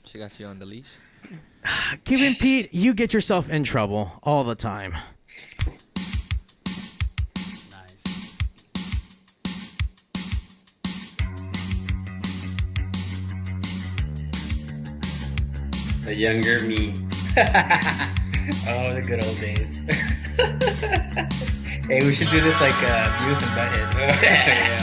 She got you on the leash? Cuban Pete, you get yourself in trouble all the time. Nice. The younger me. Oh, the good old days. Hey, we should do this like Beavis and Butthead. Yeah.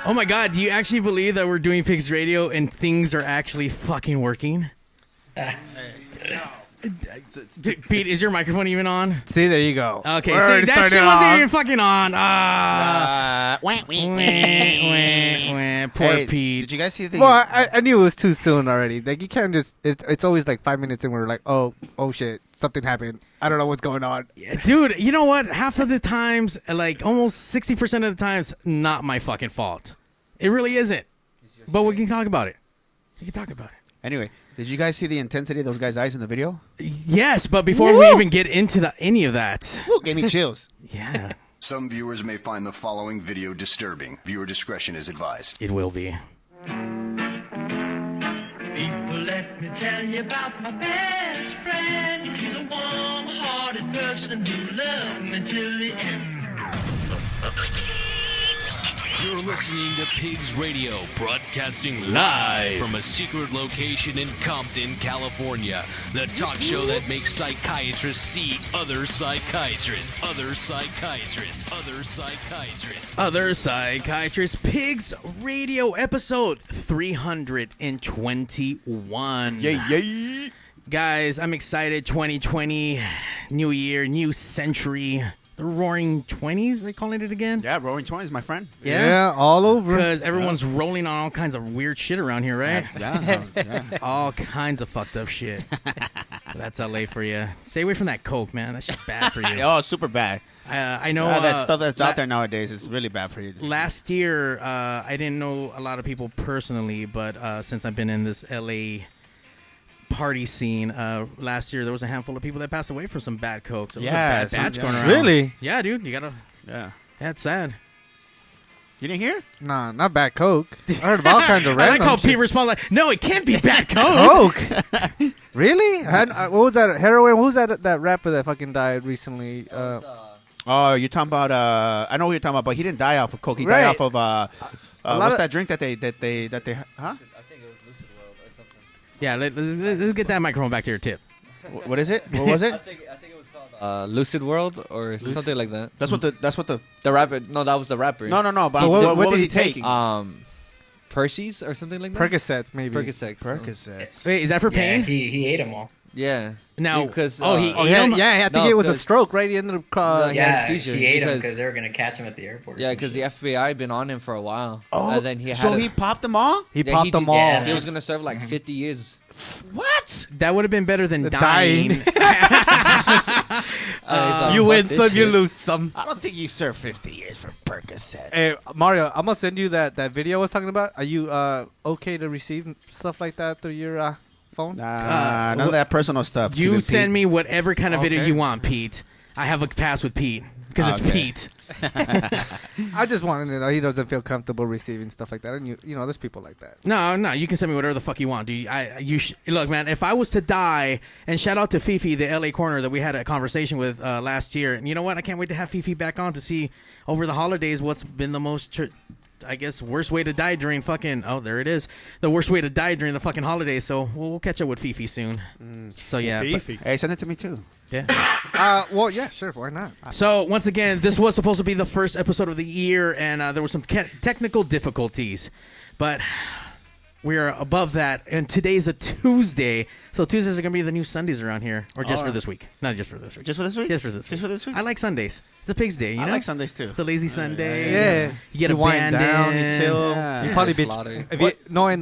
Oh my God, do you actually believe that we're doing Pigs Radio and things are actually fucking working? Pete, is your microphone even on? See, there you go. Okay, see, that shit wasn't even fucking on. Poor Hey, Pete. Did you guys see the thing? Well, I knew it was too soon already. Like, you can't just... It's always like 5 minutes and we're like, oh shit, something happened. I don't know what's going on. Yeah, dude, you know what? Half of the times, like almost 60% of the times, not my fucking fault. It really isn't. But we can talk about it. We can talk about it. Anyway, did you guys see the intensity of those guys' eyes in the video? Yes, but before we even get into any of that... Woo, gave me chills. Yeah. Some viewers may find the following video disturbing. Viewer discretion is advised. It will be. People, let me tell you about my best friend. He's a warm-hearted person who loved me till the end. You're listening to Pigs Radio, broadcasting live from a secret location in Compton, California. The talk show that makes psychiatrists see other psychiatrists, other psychiatrists, other psychiatrists. Other psychiatrists. Pigs Radio episode 321. Yay. Guys, I'm excited. 2020, new year, new century. The Roaring 20s, they calling it again? Yeah, Roaring 20s, my friend. Yeah, all over. Because everyone's rolling on all kinds of weird shit around here, right? Yeah. All kinds of fucked up shit. That's LA for you. Stay away from that coke, man. That's just bad for you. Oh, super bad. I know that stuff that's out there nowadays is really bad for you. Last year, I didn't know a lot of people personally, but since I've been in this LA party scene, last year there was a handful of people that passed away from some bad coke. So Yeah, there was a bad batch some- going yeah. around. Really? Yeah, dude. You gotta. Yeah. That's sad. You didn't hear? Nah, not bad coke. I heard about all kinds of I like random how shit. Pete responds like, "No, it can't be bad coke." Coke? Really? What was that? Heroin? Who's that rapper that fucking died recently? Oh, you're talking about. I know what you're talking about, but he didn't die off of coke. He Right. died off of. What's of- that drink that they? Huh? Yeah, let's get that microphone back to your tip. What is it? What was it? I think it was called Lucid World or something like that. That's what the The rapper. No, that was the rapper. No. But What what did was he he take? taking? Percy's or something like that. Percocets, maybe. Percocets. Percocets. Wait, is that for Yeah, pain? he ate them all. Yeah. Now, because he Oh, ate yeah, 'em? yeah. I think No, it was a 'cause- stroke, right? He ended up. No, he had a Yeah, seizure he ate them because- because they were gonna catch him at the airport. or Yeah, some because shit. the FBI been on him for a while. Oh, and then he had so he popped them all. He yeah, popped them did- all. Yeah. He was gonna serve like 50 years. What? That would have been better than Dying. dying. He's like, You "Fuck win this some, you shit." lose some. I don't think you served 50 years for Percocet. Hey, Mario, I'm gonna send you that video I was talking about. Are you okay to receive stuff like that through your phone? None of that personal stuff. You Cuban send Pete. me whatever kind of video Okay. you want, Pete. I have a pass with Pete because it's Okay. Pete. I just wanted to know he doesn't feel comfortable receiving stuff like that, and you know, there's people like that. No, you can send me whatever the fuck you want, dude. Look, man. If I was to die, and shout out to Fifi, the LA corner that we had a conversation with last year, and you know what? I can't wait to have Fifi back on to see over the holidays what's been the most. I guess worst way to die during fucking there it is, the worst way to die during the fucking holidays. So we'll catch up with Fifi soon. So yeah, Hey, send it to me too. yeah. Well, yeah, sure, why not? So once again, this was supposed to be the first episode of the year, and there were some technical difficulties, but we are above that. And today's a Tuesday, so Tuesdays are gonna be the new Sundays around here, or just for this week, not just for this week. Just for this week? Just for this week. Just for this week? I like Sundays. It's a Pig's Day, you know. I like Sundays too. It's a lazy Sunday. Yeah, You get a wind band down, in. you chill. Yeah. You probably be Slaughter. if you, knowing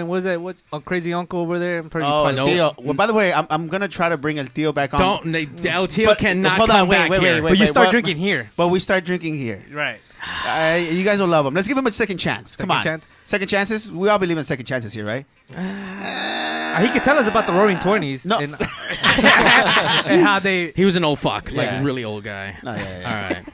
what's that? What's Crazy Uncle over there? I'm pretty. Oh, probably- El Tio. Well, by the way, I'm gonna try to bring El Tio back on. Don't. The LTO But- cannot hold come on, wait, back wait, here. wait, wait. But you start what- drinking here, But we start drinking here. right? You guys will love him. Let's give him a second chance. Come Second on. chance? Second chances. We all believe in second chances here, right? He could tell us about the Roaring Twenties. No. and, and how they. He was an old fuck, like Yeah. really old guy. No, yeah. All right.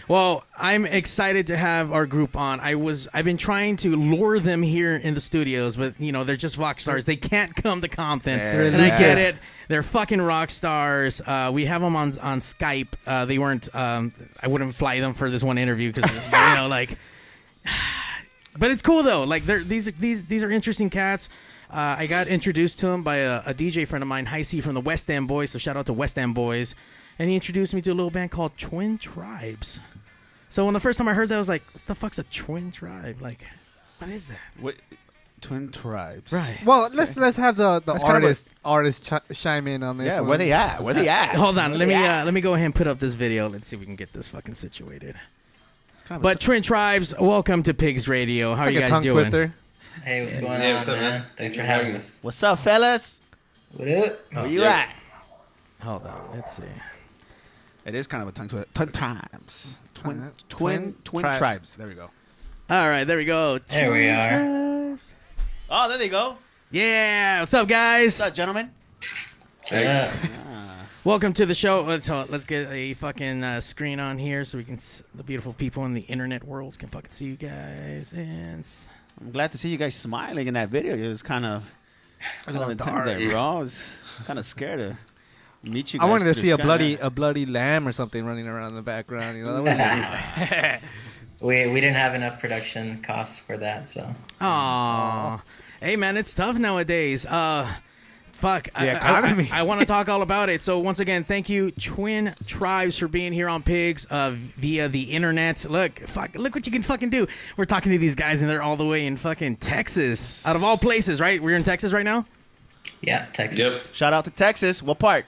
Well, I'm excited to have our group on. I've been trying to lure them here in the studios, but they're just rock stars. They can't come to Compton, and I get it. They're fucking rock stars. We have them on Skype. They weren't. I wouldn't fly them for this one interview because like. But it's cool though. Like these are interesting cats. I got introduced to them by a DJ friend of mine, High C from the West End Boys. So shout out to West End Boys. And he introduced me to a little band called Twin Tribes. So when the first time I heard that, I was like, what the fuck's a Twin Tribe? Like, what is that? What? Twin Tribes. Right. Well, let's have the That's kind of artist chime in on this. Yeah. one. Where they at? Where they at? Hold on. Let me go ahead and put up this video. Let's see if we can get this fucking situated. But Twin Tribes, welcome to Pigs Radio. How are Like you a guys tongue doing? twister. Hey, what's going Yeah, on, what's up, man? man? Thanks for having us. What's up, fellas? What up? Where you at? Hold on. Let's see. It is kind of a tongue twister. Twin Tribes. Twin Tribes. Tribes. There we go. All right, there we go. There we are. Oh, there they go. Yeah, what's up, guys? What's up, gentlemen? What's up? Welcome to the show. Let's get a fucking screen on here so we can the beautiful people in the internet worlds can fucking see you guys. And I'm glad to see you guys smiling in that video. It was kind of a little intense there, bro. I was kind of scared to meet you guys. I wanted to through see Skype. a bloody lamb or something running around in the background. That We didn't have enough production costs for that, so. Aw. Hey, man, it's tough nowadays. Fuck. The economy. I want to talk all about it. So, once again, thank you, Twin Tribes, for being here on Pigs via the internet. Look what you can fucking do. We're talking to these guys, and they're all the way in fucking Texas. Out of all places, right? We're in Texas right now? Yeah, Texas. Shout out to Texas. What part?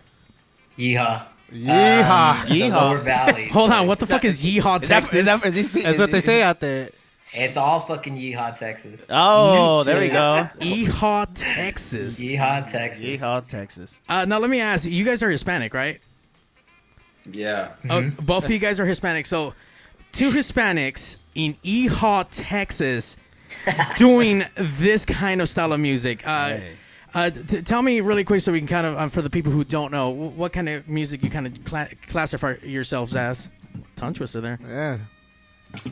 Yeehaw. Yeehaw. The Lower Valley. Hold on. What the fuck is Yeehaw, Texas? That's what they say out there. It's all fucking Yeehaw, Texas. Oh, there we go. Yeehaw, Texas. Yeehaw, Texas. Yeehaw, Texas. Now let me ask you guys are Hispanic, right? Yeah. Oh, both of you guys are Hispanic. So, two Hispanics in Yeehaw, Texas, doing this kind of style of music. Tell me really quick, so we can kind of, for the people who don't know, what kind of music you kind of classify yourselves as. Tongue twister there. Yeah.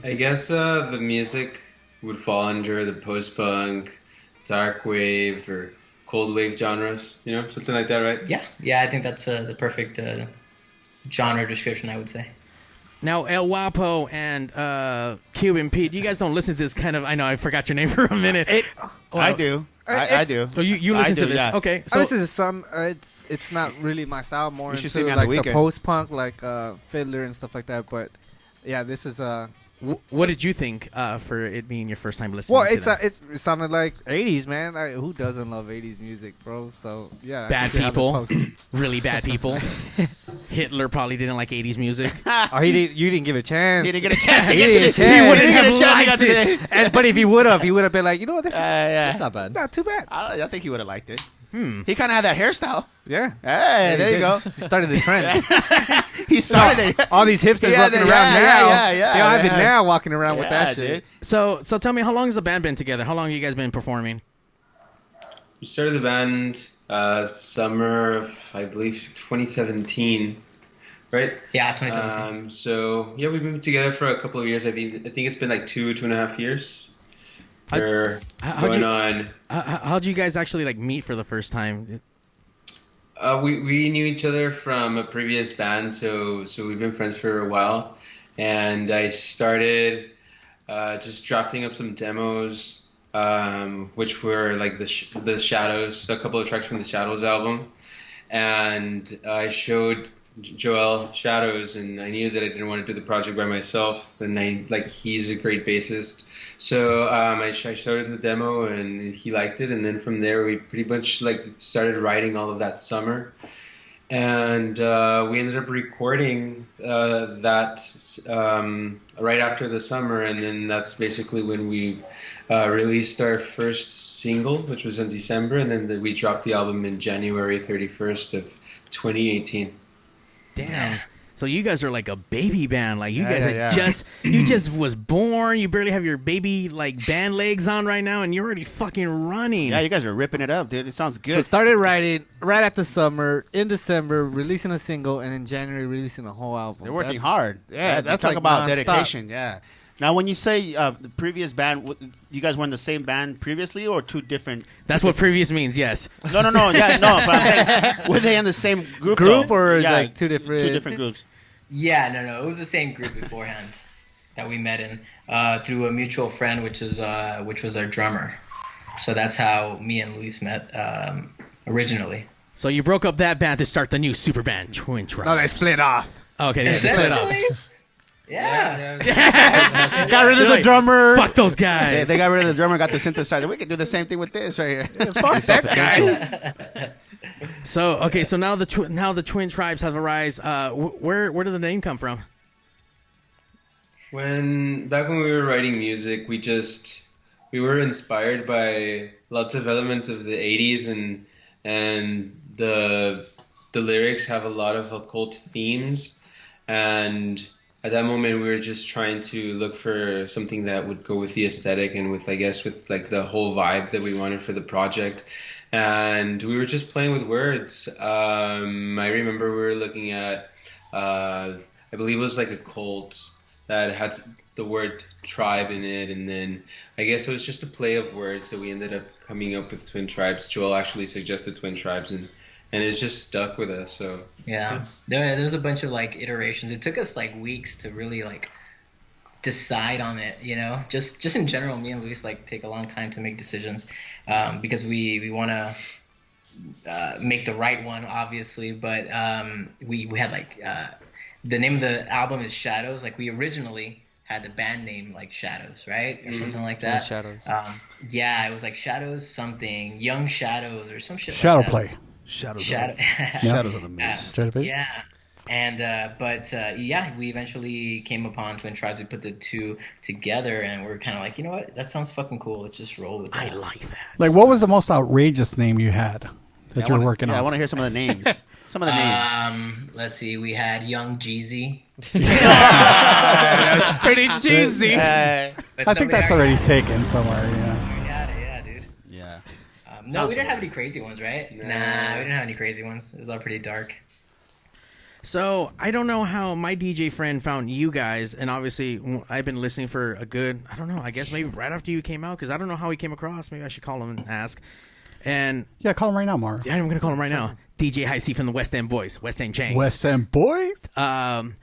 I guess the music would fall under the post-punk, dark wave, or cold wave genres. You know, something like that, right? Yeah. I think that's the perfect genre description, I would say. Now, El Guapo and Cuban Pete, you guys don't listen to this kind of. I know I forgot your name for a minute. I do. I do. So you listen to this? Yeah. Okay. So So this is some. It's not really my style. More You should into see me on the like the weekend. post punk, like Fiddler and stuff like that. But yeah, this is what did you think for it being your first time listening? well, to it sounded like '80s, man. Who doesn't love '80s music, bro? So yeah, Bad you should have the people. post. Really bad people. Hitler probably didn't like 80s music. Oh, you didn't give a chance. He didn't get a chance to He get didn't to get a this. chance. He didn't get a chance to get to this. But if he would have been like, this is That's not bad. not too bad. I think he would have liked it. He kind of had that hairstyle. Yeah. Hey, there you go. He started the trend. He started it. All these hipsters Yeah, walking yeah, around yeah, now. yeah, I've been yeah. now walking around with Yeah, that shit. dude. So tell me, how long has the band been together? How long have you guys been performing? We started the band summer of, I believe, 2017, right? Yeah, 2017. So yeah, we've been together for a couple of years. I think it's been like 2.5 years. How- We're how'd going you- on. How'd you guys actually like meet for the first time? We knew each other from a previous band, so we've been friends for a while. And I started just drafting up some demos, which were like the Shadows, a couple of tracks from the Shadows album. And I showed Joel Shadows, and I knew that I didn't want to do the project by myself. And he's a great bassist. So I showed him the demo, and he liked it. And then from there, we pretty much started writing all of that summer. And we ended up recording that right after the summer. And then that's basically when we released our first single, which was in December. And then we dropped the album in January 31st of 2018. Damn. So you guys are like a baby band. Like you Yeah, guys yeah, are yeah. you just was born. You barely have your baby like band legs on right now, and you're already fucking running. Yeah, you guys are ripping it up, dude. It sounds good. So started writing right after summer, in December, releasing a single, and in January releasing a whole album. They're working That's- hard. Yeah, that's talk like about nonstop. dedication. Yeah. Now, when you say the previous band, you guys were in the same band previously, or two different? That's what previous means. Yes. No. Yeah, no. But I'm saying, were they in the same group? Group though? or is Yeah, like two different groups? Yeah, no. It was the same group beforehand that we met in through a mutual friend, which was our drummer. So that's how me and Luis met originally. So you broke up that band to start the new super band, Twin Tribes. No, they split off. Okay, they split up. Essentially, yeah. Got rid of the drummer. Fuck those guys. They got rid of the drummer, got the synthesizer. We could do the same thing with this right here. Fuck that guy. So now the Twin Tribes have arisen. Where did the name come from? Back when we were writing music, we were inspired by lots of elements of the 80s, and the lyrics have a lot of occult themes, and at that moment we were just trying to look for something that would go with the aesthetic and with like the whole vibe that we wanted for the project. And we were just playing with words. I remember we were looking at I believe it was like a cult that had the word tribe in it, and then I guess it was just a play of words, so we ended up coming up with Twin Tribes. Joel actually suggested Twin Tribes, and it's just stuck with us. So Yeah, there's a bunch of iterations. It took us weeks to really decide on it. Just in general, me and Luis take a long time to make decisions because we want to make the right one, obviously. But we had the name of the album is Shadows. We originally had the band name Shadows, right, or something like that. Shadows. Yeah, it was Shadows something, Young Shadows or some shit. Shadow like that. play. Shadows. Shadow. Shadows of the Mist. Yeah. Yeah, we eventually came upon Twin Tribes. We put the two together, and we're kind of like, you know what? That sounds fucking cool. Let's just roll with it. I like that. Like, what was the most outrageous name you had that you're working on? I want to hear some of the names. Some of the names. Let's see. We had Young Jeezy. That's pretty cheesy. I think that's already taken somewhere. Yeah, dude. Yeah. No, we didn't have any crazy ones, right? Nah, we didn't have any crazy ones. It was all pretty dark. So I don't know how my DJ friend found you guys, and obviously I've been listening for a good, I don't know, I guess maybe right after you came out, because I don't know how he came across. Maybe I should call him and ask. And yeah, call him right now, Mar. Yeah, I'm gonna call him right now. DJ High C from the West End Boys, West End Changs. West End Boys. And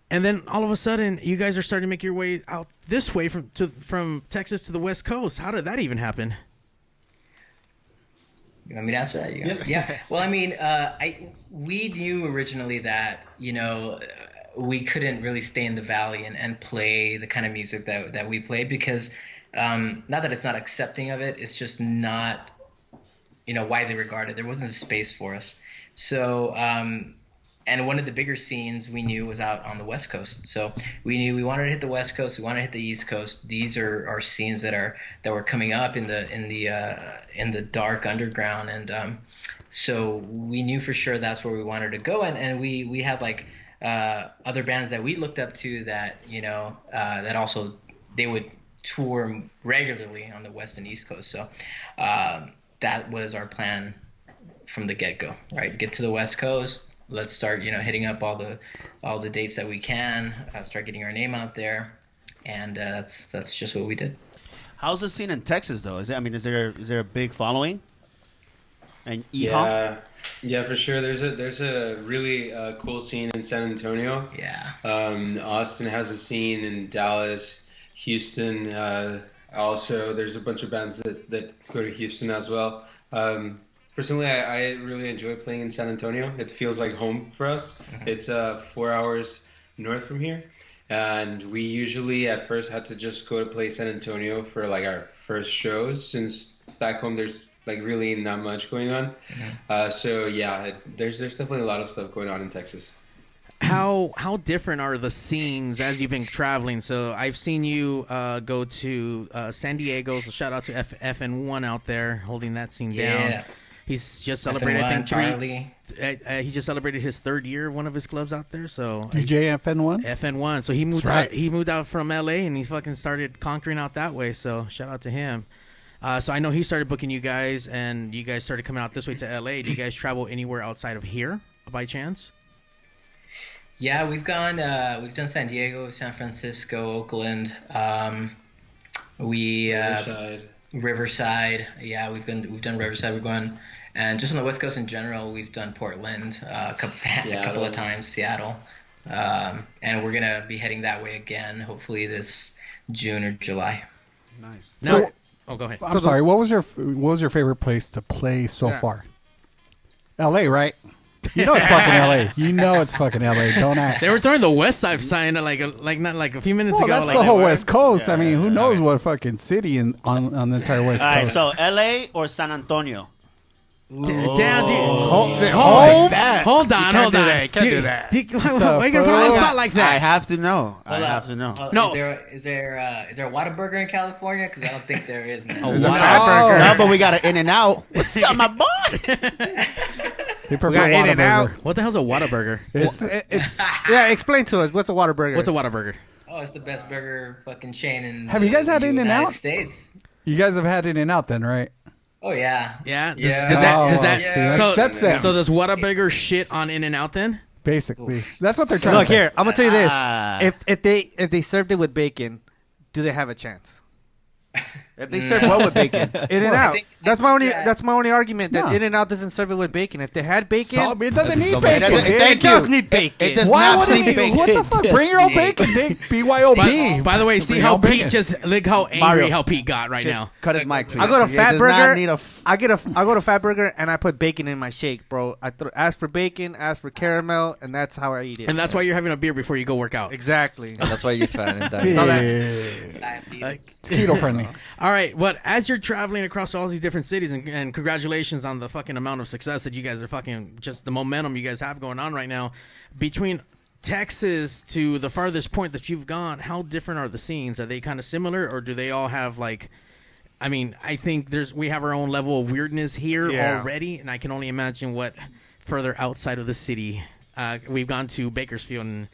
then all of a sudden, you guys are starting to make your way out this way from Texas to the West Coast. How did that even happen? You want me to answer that? Yeah. Well, I mean, we knew originally that, we couldn't really stay in the Valley and play the kind of music that we played because not that it's not accepting of it, it's just not, widely regarded. There wasn't a space for us. So, and one of the bigger scenes we knew was out on the West Coast. So we knew we wanted to hit the West Coast. We wanted to hit the East Coast. These are scenes that were coming up in the dark underground. And so we knew for sure that's where we wanted to go. And we had like other bands that we looked up to that that also they would tour regularly on the West and East Coast. So that was our plan from the get-go. Right, get to the West Coast. Let's start, hitting up all the dates that we can. Start getting our name out there, and that's just what we did. How's the scene in Texas, though? Is there a big following? And yeah, for sure. There's a really cool scene in San Antonio. Yeah. Austin has a scene in Dallas, Houston. Also, there's a bunch of bands that go to Houston as well. Personally, I really enjoy playing in San Antonio. It feels like home for us. Mm-hmm. It's 4 hours north from here. And we usually at first had to just go to play San Antonio for like our first shows since back home there's like really not much going on. Mm-hmm. So yeah, there's definitely a lot of stuff going on in Texas. How different are the scenes as you've been traveling? So I've seen you go to San Diego. So shout out to FN1 out there holding that scene down. He's just celebrated, I think, he just celebrated his third year of one of his clubs out there. So DJ FN1? FN1. So he moved out. He moved out from LA and he's fucking started conquering out that way. So shout out to him. So I know he started booking you guys, and you guys started coming out this way to LA. Do you guys travel anywhere outside of here by chance? Yeah, we've done San Diego, San Francisco, Oakland. Riverside. Yeah, we've done Riverside. We're going. And just on the West Coast in general, we've done Portland a couple of times, Seattle, and we're gonna be heading that way again, hopefully this June or July. Nice. Now, go ahead. I'm sorry. What was your favorite place to play so far? L.A., right? You know it's fucking L.A. You know it's fucking L.A. Don't act. They were throwing the West Side sign like not like a few minutes ago. That's the whole West Coast. I mean, who knows what fucking city on the entire West Coast? All right, so L.A. or San Antonio? Hold on. You can't do that. Why are you gonna put on the spot like that? I have to know. No. Is there a Whataburger in California? Because I don't think there is. Man. A Whataburger. No, but we got an In-N-Out. What's up, my boy? They prefer Whataburger. What the hell's a Whataburger? Explain to us. What's a Whataburger? What's a Whataburger? Oh, it's the best burger fucking chain in. Have you guys had In-N-Out? United States. You guys have had In-N-Out then, right? Oh yeah. Yeah. So does Whataburger shit on In-N-Out then? Basically, that's what they're trying to say. Look here, I'm gonna tell you this: if they served it with bacon, do they have a chance? If they serve what with bacon? In-N-Out. That's my only argument. That In-N-Out doesn't serve it with bacon. If they had bacon, it doesn't need bacon. It does need bacon. It does not need bacon. What the fuck? Bring your own bacon. BYOB. By the way, see how Pete look how angry how Pete got right now. Cut his mic, please. I go to Fat Burger. I go to Fat Burger and I put bacon in my shake, bro. I ask for bacon, ask for caramel, and that's how I eat it. And that's why you're having a beer before you go work out. Exactly. And that's why you're fat and It's keto friendly. All right, but as you're traveling across all these different cities, and congratulations on the fucking amount of success that you guys are fucking, just the momentum you guys have going on right now. Between Texas to the farthest point that you've gone, how different are the scenes? Are they kind of similar, or do they all have like, I mean, I think we have our own level of weirdness here already, and I can only imagine what further outside of the city. We've gone to Bakersfield, and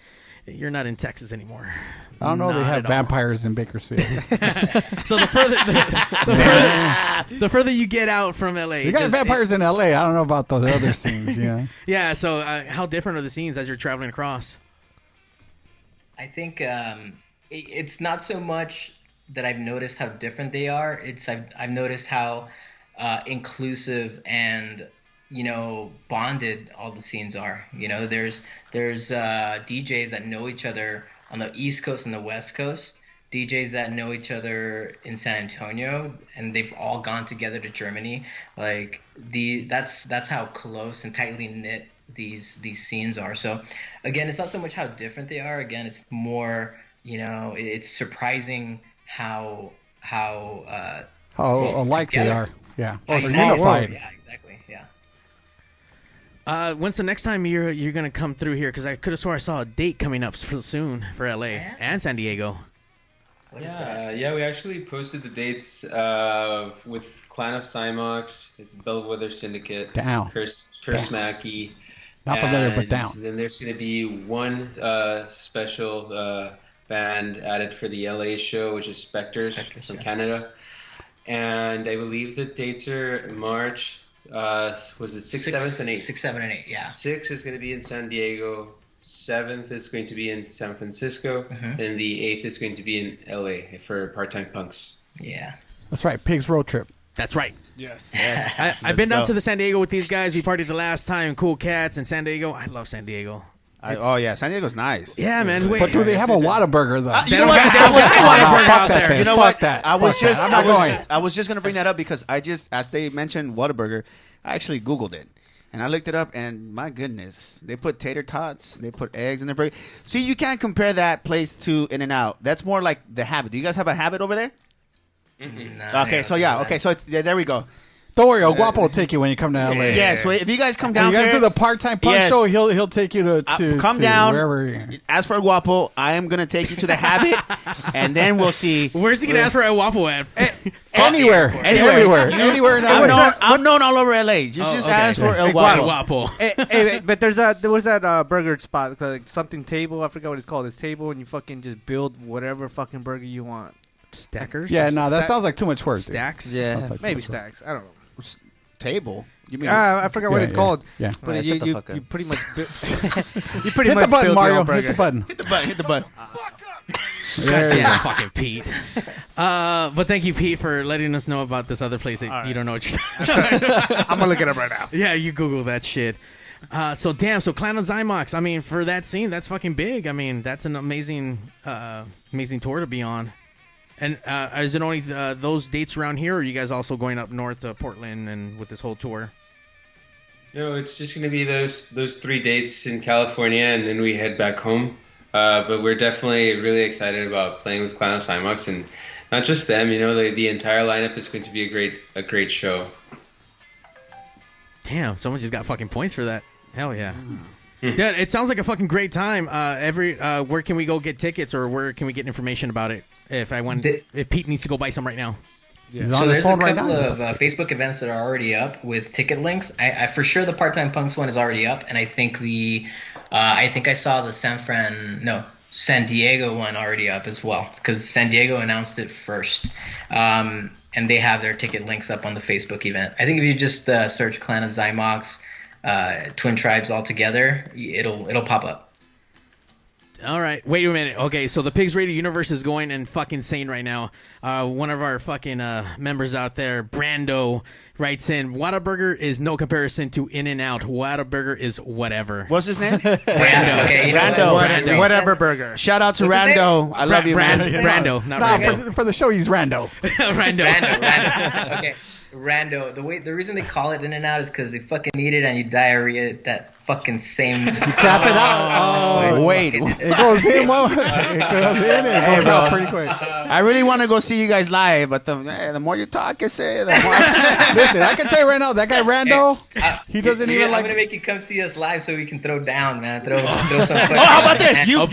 you're not in Texas anymore. I don't know. They have vampires in Bakersfield. So the further you get out from LA, you got vampires in LA. I don't know about those other scenes. Yeah. Yeah. So how different are the scenes as you're traveling across? I think it's not so much that I've noticed how different they are. I've noticed how inclusive and bonded all the scenes are. There's DJs that know each other on the East Coast and the West Coast, DJs that know each other in San Antonio, and they've all gone together to Germany. Like that's how close and tightly knit these scenes are. So again, it's not so much how different they are. Again, it's more it's surprising how alike together. they are. Yeah. How They're united. unified. Yeah, exactly. Yeah. When's the next time you're gonna come through here? Because I could have swore I saw a date coming up soon for LA and San Diego. Yeah, we actually posted the dates with Clan of Cymox, Bellwether Syndicate, Down. Curse Mackey. Not familiar, but down. Then there's going to be one special band added for the LA show, which is Spectres from Canada. And I believe the dates are March. Was it 6th, 7th, and 8th? 6, 7, and 8, yeah. 6th is going to be in San Diego. 7th is going to be in San Francisco. Mm-hmm. And the 8th is going to be in LA for Part-Time Punks. Yeah. That's right. Pigs Road Trip. That's right. Yes. I've been down to the San Diego with these guys. We partied the last time. Cool cats in San Diego. I love San Diego. San Diego's nice. Yeah, man. But do they have a Whataburger, though? You know what? You know what? I was just gonna bring that up because as they mentioned Whataburger, I actually Googled it. And I looked it up, and my goodness, they put tater tots, they put eggs in their burger. See, you can't compare that place to In-N-Out. That's more like the Habit. Do you guys have a Habit over there? Nah, okay, so it's there we go. Don't worry, Guapo will take you when you come to LA. Yeah, so if you guys come down you guys there, do the part-time punk show, he'll take you to come down. Wherever. As for Guapo, I am gonna take you to the Habit, and then we'll see. Where's he gonna ask for a Guapo at? Anywhere in LA. I'm known all over LA. Just ask for El Guapo. Hey, but there was that burger spot, like something table. I forgot what it's called. It's table, and you fucking just build whatever fucking burger you want. Stackers? Yeah, no, that sounds like too much work. Stacks? Dude. Yeah, like Maybe stacks. I don't know. Table. You mean? I forgot what it's called. Yeah. But shut the fuck up. you pretty much Hit the button, Mario. Hit the button. Hit the button. There you go. Fucking Pete. But thank you, Pete, for letting us know about this other place that you don't know what you're I'm gonna look it up right now. Yeah, you Google that shit. So Clan of Zymox, I mean, for that scene, that's fucking big. I mean, that's an amazing tour to be on. And is it only those dates around here, or are you guys also going up north to Portland and with this whole tour? No, it's just going to be those 3 dates in California, and then we head back home. But we're definitely really excited about playing with Clan of Cymox, and not just them. The entire lineup is going to be a great show. Damn, someone just got fucking points for that. Hell yeah. Yeah, it sounds like a fucking great time. Where can we go get tickets, or where can we get information about it? If Pete needs to go buy some right now. Yeah. So there's a couple of Facebook events that are already up with ticket links. I for sure the Part-Time Punks one is already up, and I think I saw the San Diego one already up as well, because San Diego announced it first, and they have their ticket links up on the Facebook event. I think if you just search Clan of Zymox, Twin Tribes all together, it'll pop up. All right, wait a minute. Okay, so the Pigs Radio universe is going and fucking insane right now. One of our fucking members out there, Brando, writes in, Whataburger is no comparison to In-N-Out. Whataburger is whatever. What's his name? Brando. Okay, Rando. Whatever burger. Shout out to Rando. I love you, man. Brando, not Rando. For the show, he's Rando. Rando. Rando. Okay. Rando. The reason they call it In and Out is because they fucking eat it and you diarrhea that fucking same. You crap it out. Oh, wait. It goes in. It goes in. It goes out pretty quick. I really want to go see you guys live, but the more you talk, the more. Listen, I can tell you right now, that guy Rando, he doesn't even like. I'm gonna make you come see us live so we can throw down, man. Throw some. How about this? You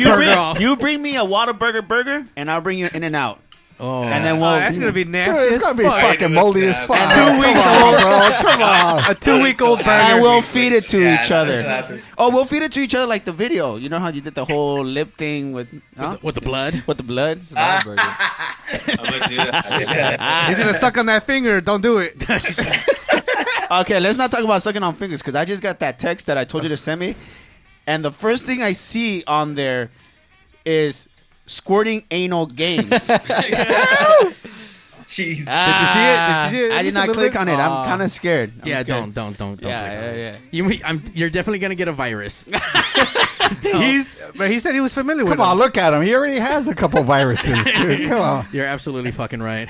bring me a Whataburger burger, and I'll bring you In and Out. Oh, and then that's gonna be nasty. Dude, it's gonna be fucking moldy as fuck. 2 weeks old, bro. Come on, a 2-week-old burger. And we'll feed it to each other. Oh, we'll feed it to each other like the video. You know how you did the whole lip thing with the blood? With the blood. I'm gonna do that. He's gonna suck on that finger. Don't do it. Okay, let's not talk about sucking on fingers because I just got that text that I told you to send me, and the first thing I see on there is squirting anal games. Jeez. Did you see it? I did not click on it. I'm kind of scared. Don't. Yeah. You're definitely gonna get a virus. But he said he was familiar with it. Come on, look at him. He already has a couple viruses. Dude. Come on. You're absolutely fucking right.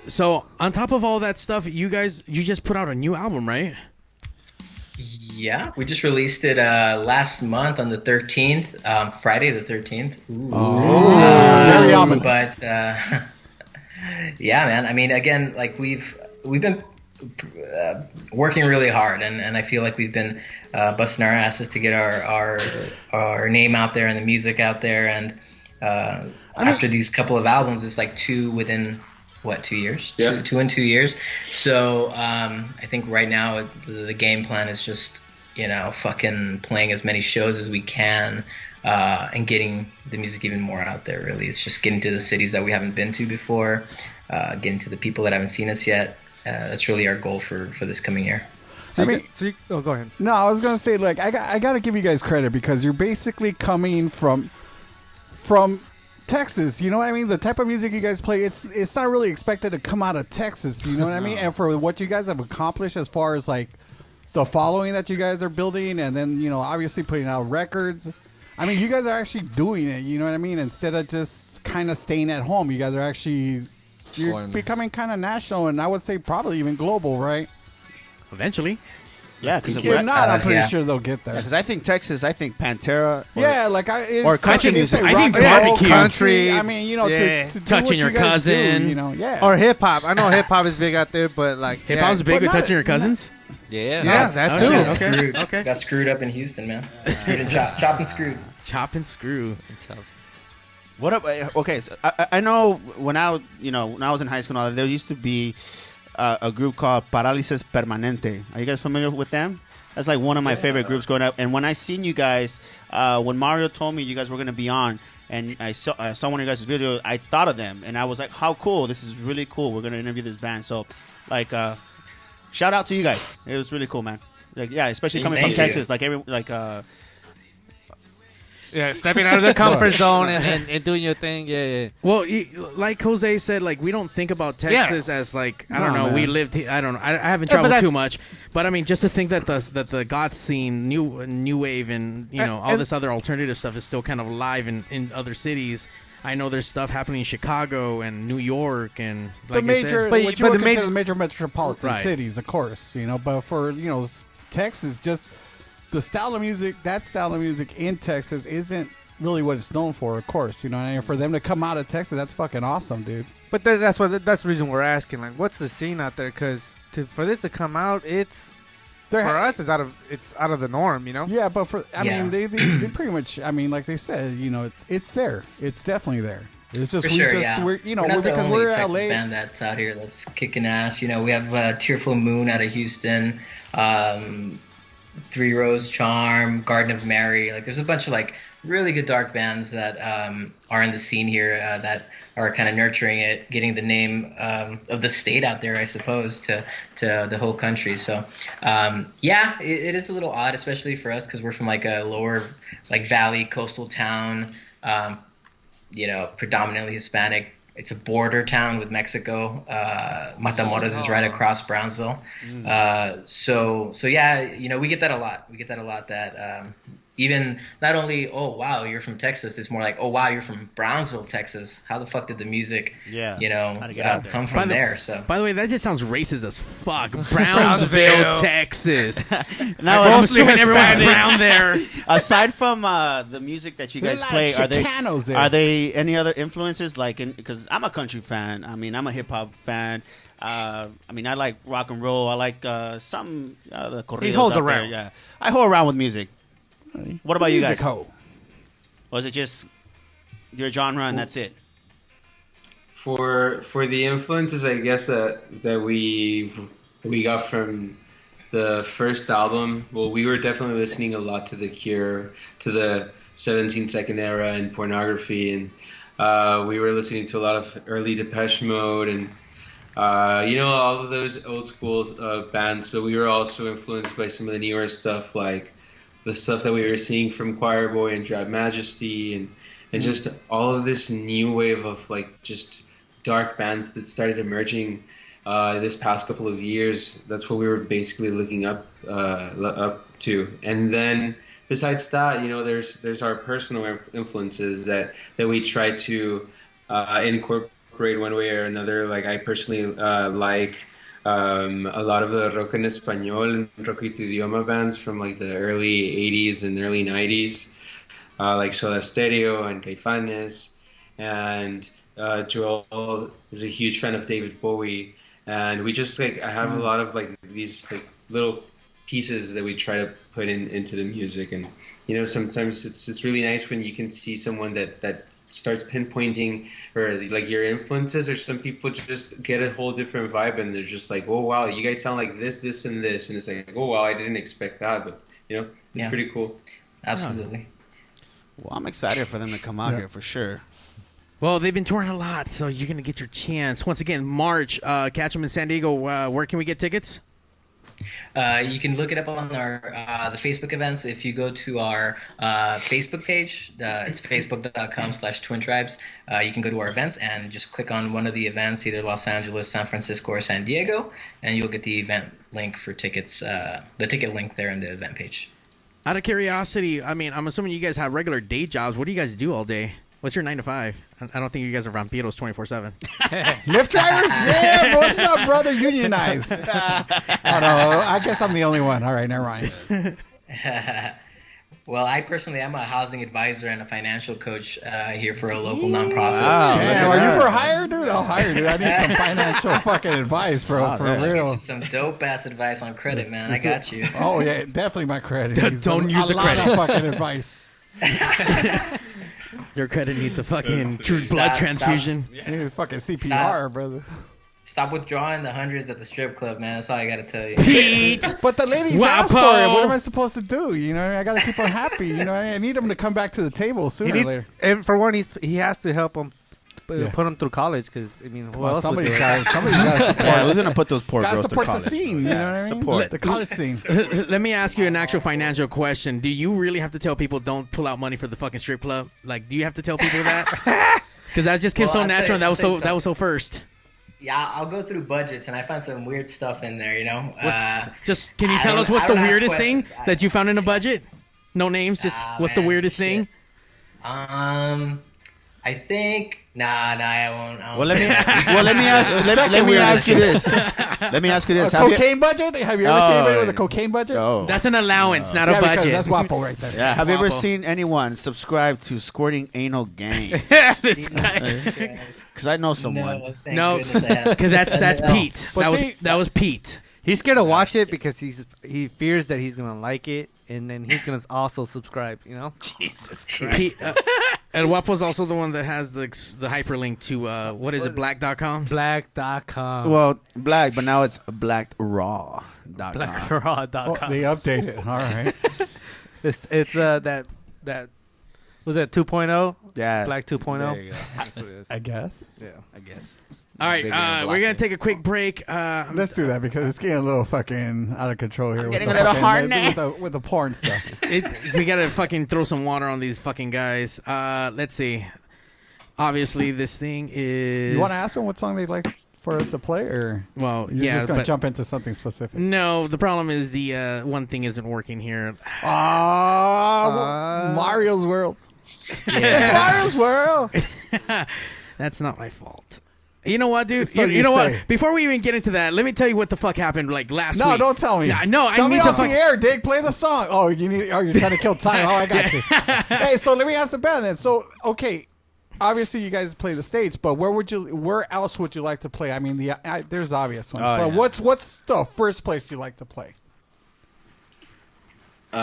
So on top of all that stuff, you just put out a new album, right? Yeah, we just released it last month on the 13th, Friday the 13th. Very ominous. But yeah, man. I mean, again, like we've been working really hard, and I feel like we've been busting our asses to get our name out there and the music out there. And after these couple of albums, it's like 2 within. 2 years? Yeah. 2 in 2 years. So I think right now the game plan is just, fucking playing as many shows as we can and getting the music even more out there, really. It's just getting to the cities that we haven't been to before, getting to the people that haven't seen us yet. That's really our goal for this coming year. Go ahead. No, I was gonna say, like, I gotta give you guys credit because you're basically coming from Texas, you know what I mean? The type of music you guys play, it's not really expected to come out of Texas, you know what I mean? And for what you guys have accomplished as far as like the following that you guys are building, and then obviously putting out records. I mean, you guys are actually doing it, you know what I mean? Instead of just kind of staying at home, you guys are actually becoming kind of national, and I would say probably even global, right? Eventually. Yeah, because if you're not, I'm pretty sure they'll get there. Because I think Texas, I think Pantera. Or country music. I think barbecue. Country. I mean, to touching your cousin. Or hip hop. I know hip hop is big out there, but like hip hop's big with touching your cousins. Yeah, that too. Okay. Got screwed up in Houston, man. Screwed and chop and screwed. Chop and screw. What up? Okay, so I know when I was in high school, and all that, there used to be a group called Parálisis Permanente. Are you guys familiar with them? That's like one of my favorite groups growing up. And when I seen you guys, when Mario told me you guys were going to be on, and I saw one of you guys' videos, I thought of them. And I was like, how cool. This is really cool. We're going to interview this band. So, like, shout out to you guys. It was really cool, man. Like, yeah, especially coming from Texas. Stepping out of the comfort zone and doing your thing. Yeah. Well, like Jose said, like we don't think about Texas as like I don't know. Man. We lived. I don't know. I haven't traveled too much, but I mean, just to think that the goth scene, new wave, and all this other alternative stuff is still kind of alive in other cities. I know there's stuff happening in Chicago and New York and like the major metropolitan cities, of course. But for Texas, just. The style of music, that style of music in Texas isn't really what it's known for, of course. And for them to come out of Texas, that's fucking awesome, dude. But that's the reason we're asking. Like, what's the scene out there? Because for this to come out, it's out of the norm, Yeah, but I mean, they pretty much. I mean, like they said, it's there. It's definitely there. It's just we're not the only we're Texas LA band that's out here that's kicking ass. We have Tearful Moon out of Houston. Three Rose Charm, Garden of Mary. Like, there's a bunch of like really good dark bands that are in the scene here that are kind of nurturing it, getting the name of the state out there, I suppose, to the whole country. So, it is a little odd, especially for us because we're from like a lower like valley coastal town, predominantly Hispanic. It's a border town with Mexico. Matamoros is right across Brownsville. So yeah, we get that a lot. We get that a lot that, even not only, oh wow, you're from Texas, it's more like, oh wow, you're from Brownsville, Texas. How the fuck did the music, come from there? So by the way, that just sounds racist as fuck. Brownsville, Texas. Now I'm assuming everyone's brown there. Aside from the music that you guys play, are there any other influences? Like, because I'm a country fan. I mean, I'm a hip hop fan. I mean, I like rock and roll. I like some the corridos. He holds out around. There. Yeah, I hold around with music. What about you guys? Ho. Was it just your genre and that's it? For the influences, I guess that we got from the first album. Well, we were definitely listening a lot to The Cure, to the 17-second era and pornography, and we were listening to a lot of early Depeche Mode and all of those old school bands. But we were also influenced by some of the newer stuff, like the stuff that we were seeing from Choir Boy and Drab Majesty, and just all of this new wave of like just dark bands that started emerging this past couple of years. That's what we were basically looking up to. And then besides that, there's our personal influences that we try to incorporate one way or another. Like I personally like a lot of the rock en español and rock y tu idioma bands from like the early 80s and early 90s, like Soda Stereo and Caifanes. And Joel is a huge fan of David Bowie. And we just I have a lot of like these like little pieces that we try to put into the music. And sometimes it's really nice when you can see someone that starts pinpointing or like your influences, or some people just get a whole different vibe and they're just like, oh wow, you guys sound like this and this, and it's like, oh wow, I didn't expect that, but it's pretty cool. Absolutely. Well, I'm excited for them to come out here for sure. Well, they've been touring a lot, so you're gonna get your chance once again. March, catch them in San Diego. Where can we get tickets? You can look it up on our the Facebook events. If you go to our Facebook page, it's facebook.com/Twin Tribes. You can go to our events and just click on one of the events, either Los Angeles, San Francisco, or San Diego, and you'll get the event link for tickets, the ticket link there in the event page. Out of curiosity, I mean, I'm assuming you guys have regular day jobs. What do you guys do all day? What's your 9 to 5? I don't think you guys are vampiros 24/7. Lyft drivers? Yeah, what's up, brother? Unionized. I don't know. I guess I'm the only one. All right, never mind. Well, I personally am a housing advisor and a financial coach here for a local nonprofit. Wow. Yeah, are you for hire, dude? I'll hire, dude. I need some financial fucking advice, bro. For real. I'll get you some dope ass advice on credit, man. I got you. Oh yeah, definitely my credit. Don't use the credit. A lot of fucking advice. Your credit needs a fucking blood transfusion. You need a fucking CPR, brother. Stop withdrawing the hundreds at the strip club, man. That's all I got to tell you. Pete! But the ladies asked for it. What am I supposed to do? I got to keep them happy. I need them to come back to the table sooner or later. And for one, he has to help them put them through college, because, I mean, somebody's got to support. Yeah, who's going to put those poor girls through support college? the scene, you know what I mean? Support. The college scene. Let me ask you an actual financial question. Do you really have to tell people don't pull out money for the fucking strip club? Like, do you have to tell people that? Because that just came so natural, and that was so first. Yeah, I'll go through budgets, and I found some weird stuff in there, Just can you tell us what's the weirdest thing that you found in a budget? No names, just what's the weirdest thing? I think I won't. Well, let me ask you this. Let me ask you this. Cocaine budget? Have you ever seen anybody with a cocaine budget? No. That's an allowance, not a budget. That's Guapo right there. Yeah. Have you ever seen anyone subscribe to Squirting Anal Gangs? This guy. Because I know someone. No, because that's Pete. That was Pete. He's scared to watch it because he fears that he's gonna like it, and then he's gonna also subscribe. Jesus Christ. And Guapo's also the one that has the hyperlink to what is it, black.com? Black.com. Well, black, but now it's blackraw.com. Blackraw.com. Oh, they updated. All right. It's that was that 2.0? Yeah. Black 2.0. There you go. That's what it is. I guess. Yeah. I guess. All right, we're going to take a quick break. Let's do that because it's getting a little fucking out of control here. Getting a little hard with the porn stuff. We got to fucking throw some water on these fucking guys. Let's see. Obviously, this thing is... You want to ask them what song they like for us to play, or Well, you're yeah, just going to but- jump into something specific? No, the problem is the one thing isn't working here. Mario's World. It's Mario's World. That's not my fault. You know what, dude? So You know say. what? Before we even get into that, let me tell you what the fuck happened like last No, week. don't tell me. Yeah, no, tell I me need off to the air, Dick. Play the song. Oh, you're trying to kill time. Oh, I got you. Hey, so let me ask the band then. So, okay, obviously you guys play the States, but where else would you like to play? I mean, there's obvious ones, but what's the first place you like to play? For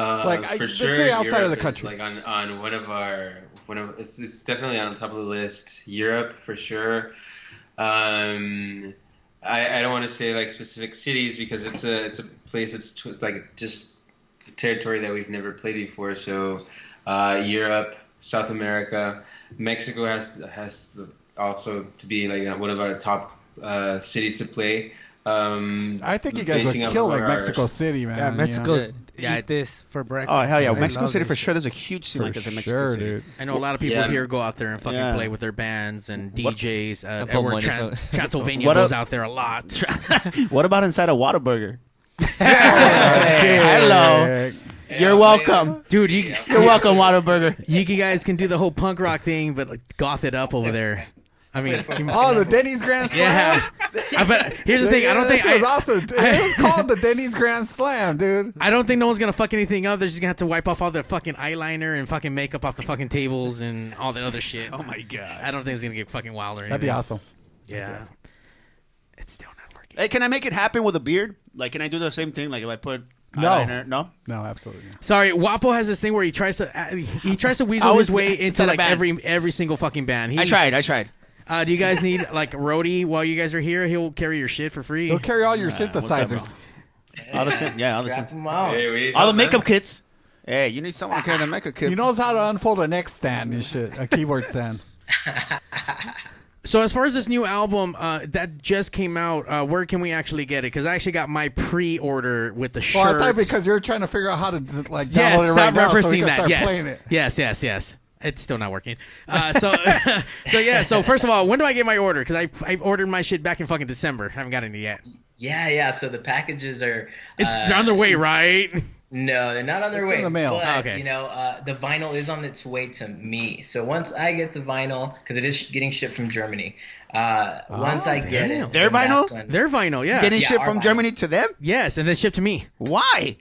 sure, let's say outside of the Europe country. is, like on it's definitely on top of the list. Europe for sure. I don't want to say like specific cities because it's a place it's like just a territory that we've never played before. So Europe, South America, Mexico has also to be like one of our top cities to play. I think you guys would kill like Mexico City, man. Yeah, Mexico. Yeah. Eat this for breakfast. Oh hell yeah, man. Mexico I love City this for shit. sure. There's a huge scene like this in Mexico sure, City. dude. I know a lot of people here go out there and fucking play with their bands and DJs. pull Everywhere money Transylvania What goes up- out there a lot. What about inside a Whataburger? Hey, hello. You're welcome, dude. You're welcome, Whataburger. You guys can do the whole punk rock thing, but like, goth it up over there. I mean, Oh, the Denny's Grand Slam. yeah. But here's the thing. I don't think it was awesome. It was called the Denny's Grand Slam, dude. I don't think no one's gonna fuck anything up. They're just gonna have to wipe off all their fucking eyeliner and fucking makeup off the fucking tables and all that other shit. Oh my god. I don't think it's gonna get fucking wild or anything. That'd be awesome. Yeah. It's still not working. Hey, can I make it happen with a beard? Like, can I do the same thing? Like, if I put No. eyeliner? No. No, absolutely not. Sorry, Guapo has this thing where he tries to weasel his way into inside a like band. every single fucking band. I tried. Do you guys need like a roadie while you guys are here? He'll carry your shit for free. He'll carry all your synthesizers. All the Scrap 'em out. all the makeup kits. Hey, you need someone to carry the makeup kit. He knows how to unfold a neck stand and shit, a keyboard stand. So as far as this new album that just came out, where can we actually get it? Because I actually got my pre-order with the shirt. Well, I thought because you were trying to figure out how to like download Yes, it right stop now so we referencing can that. start Yes. playing it. Yes. It's still not working. So first of all, when do I get my order? Because I ordered my shit back in fucking December. I haven't got any yet. Yeah. So the packages are. They're on their way, right? No, they're not on their It's way. in the mail. But, Oh, okay. the vinyl is on its way to me. So once I get the vinyl, because it is getting shipped from Germany. Once I get it, Their then that's vinyl? when- Their vinyl, yeah. Getting Yeah, shit our from vinyl. Germany to them? Yes, and then shipped to me. Why?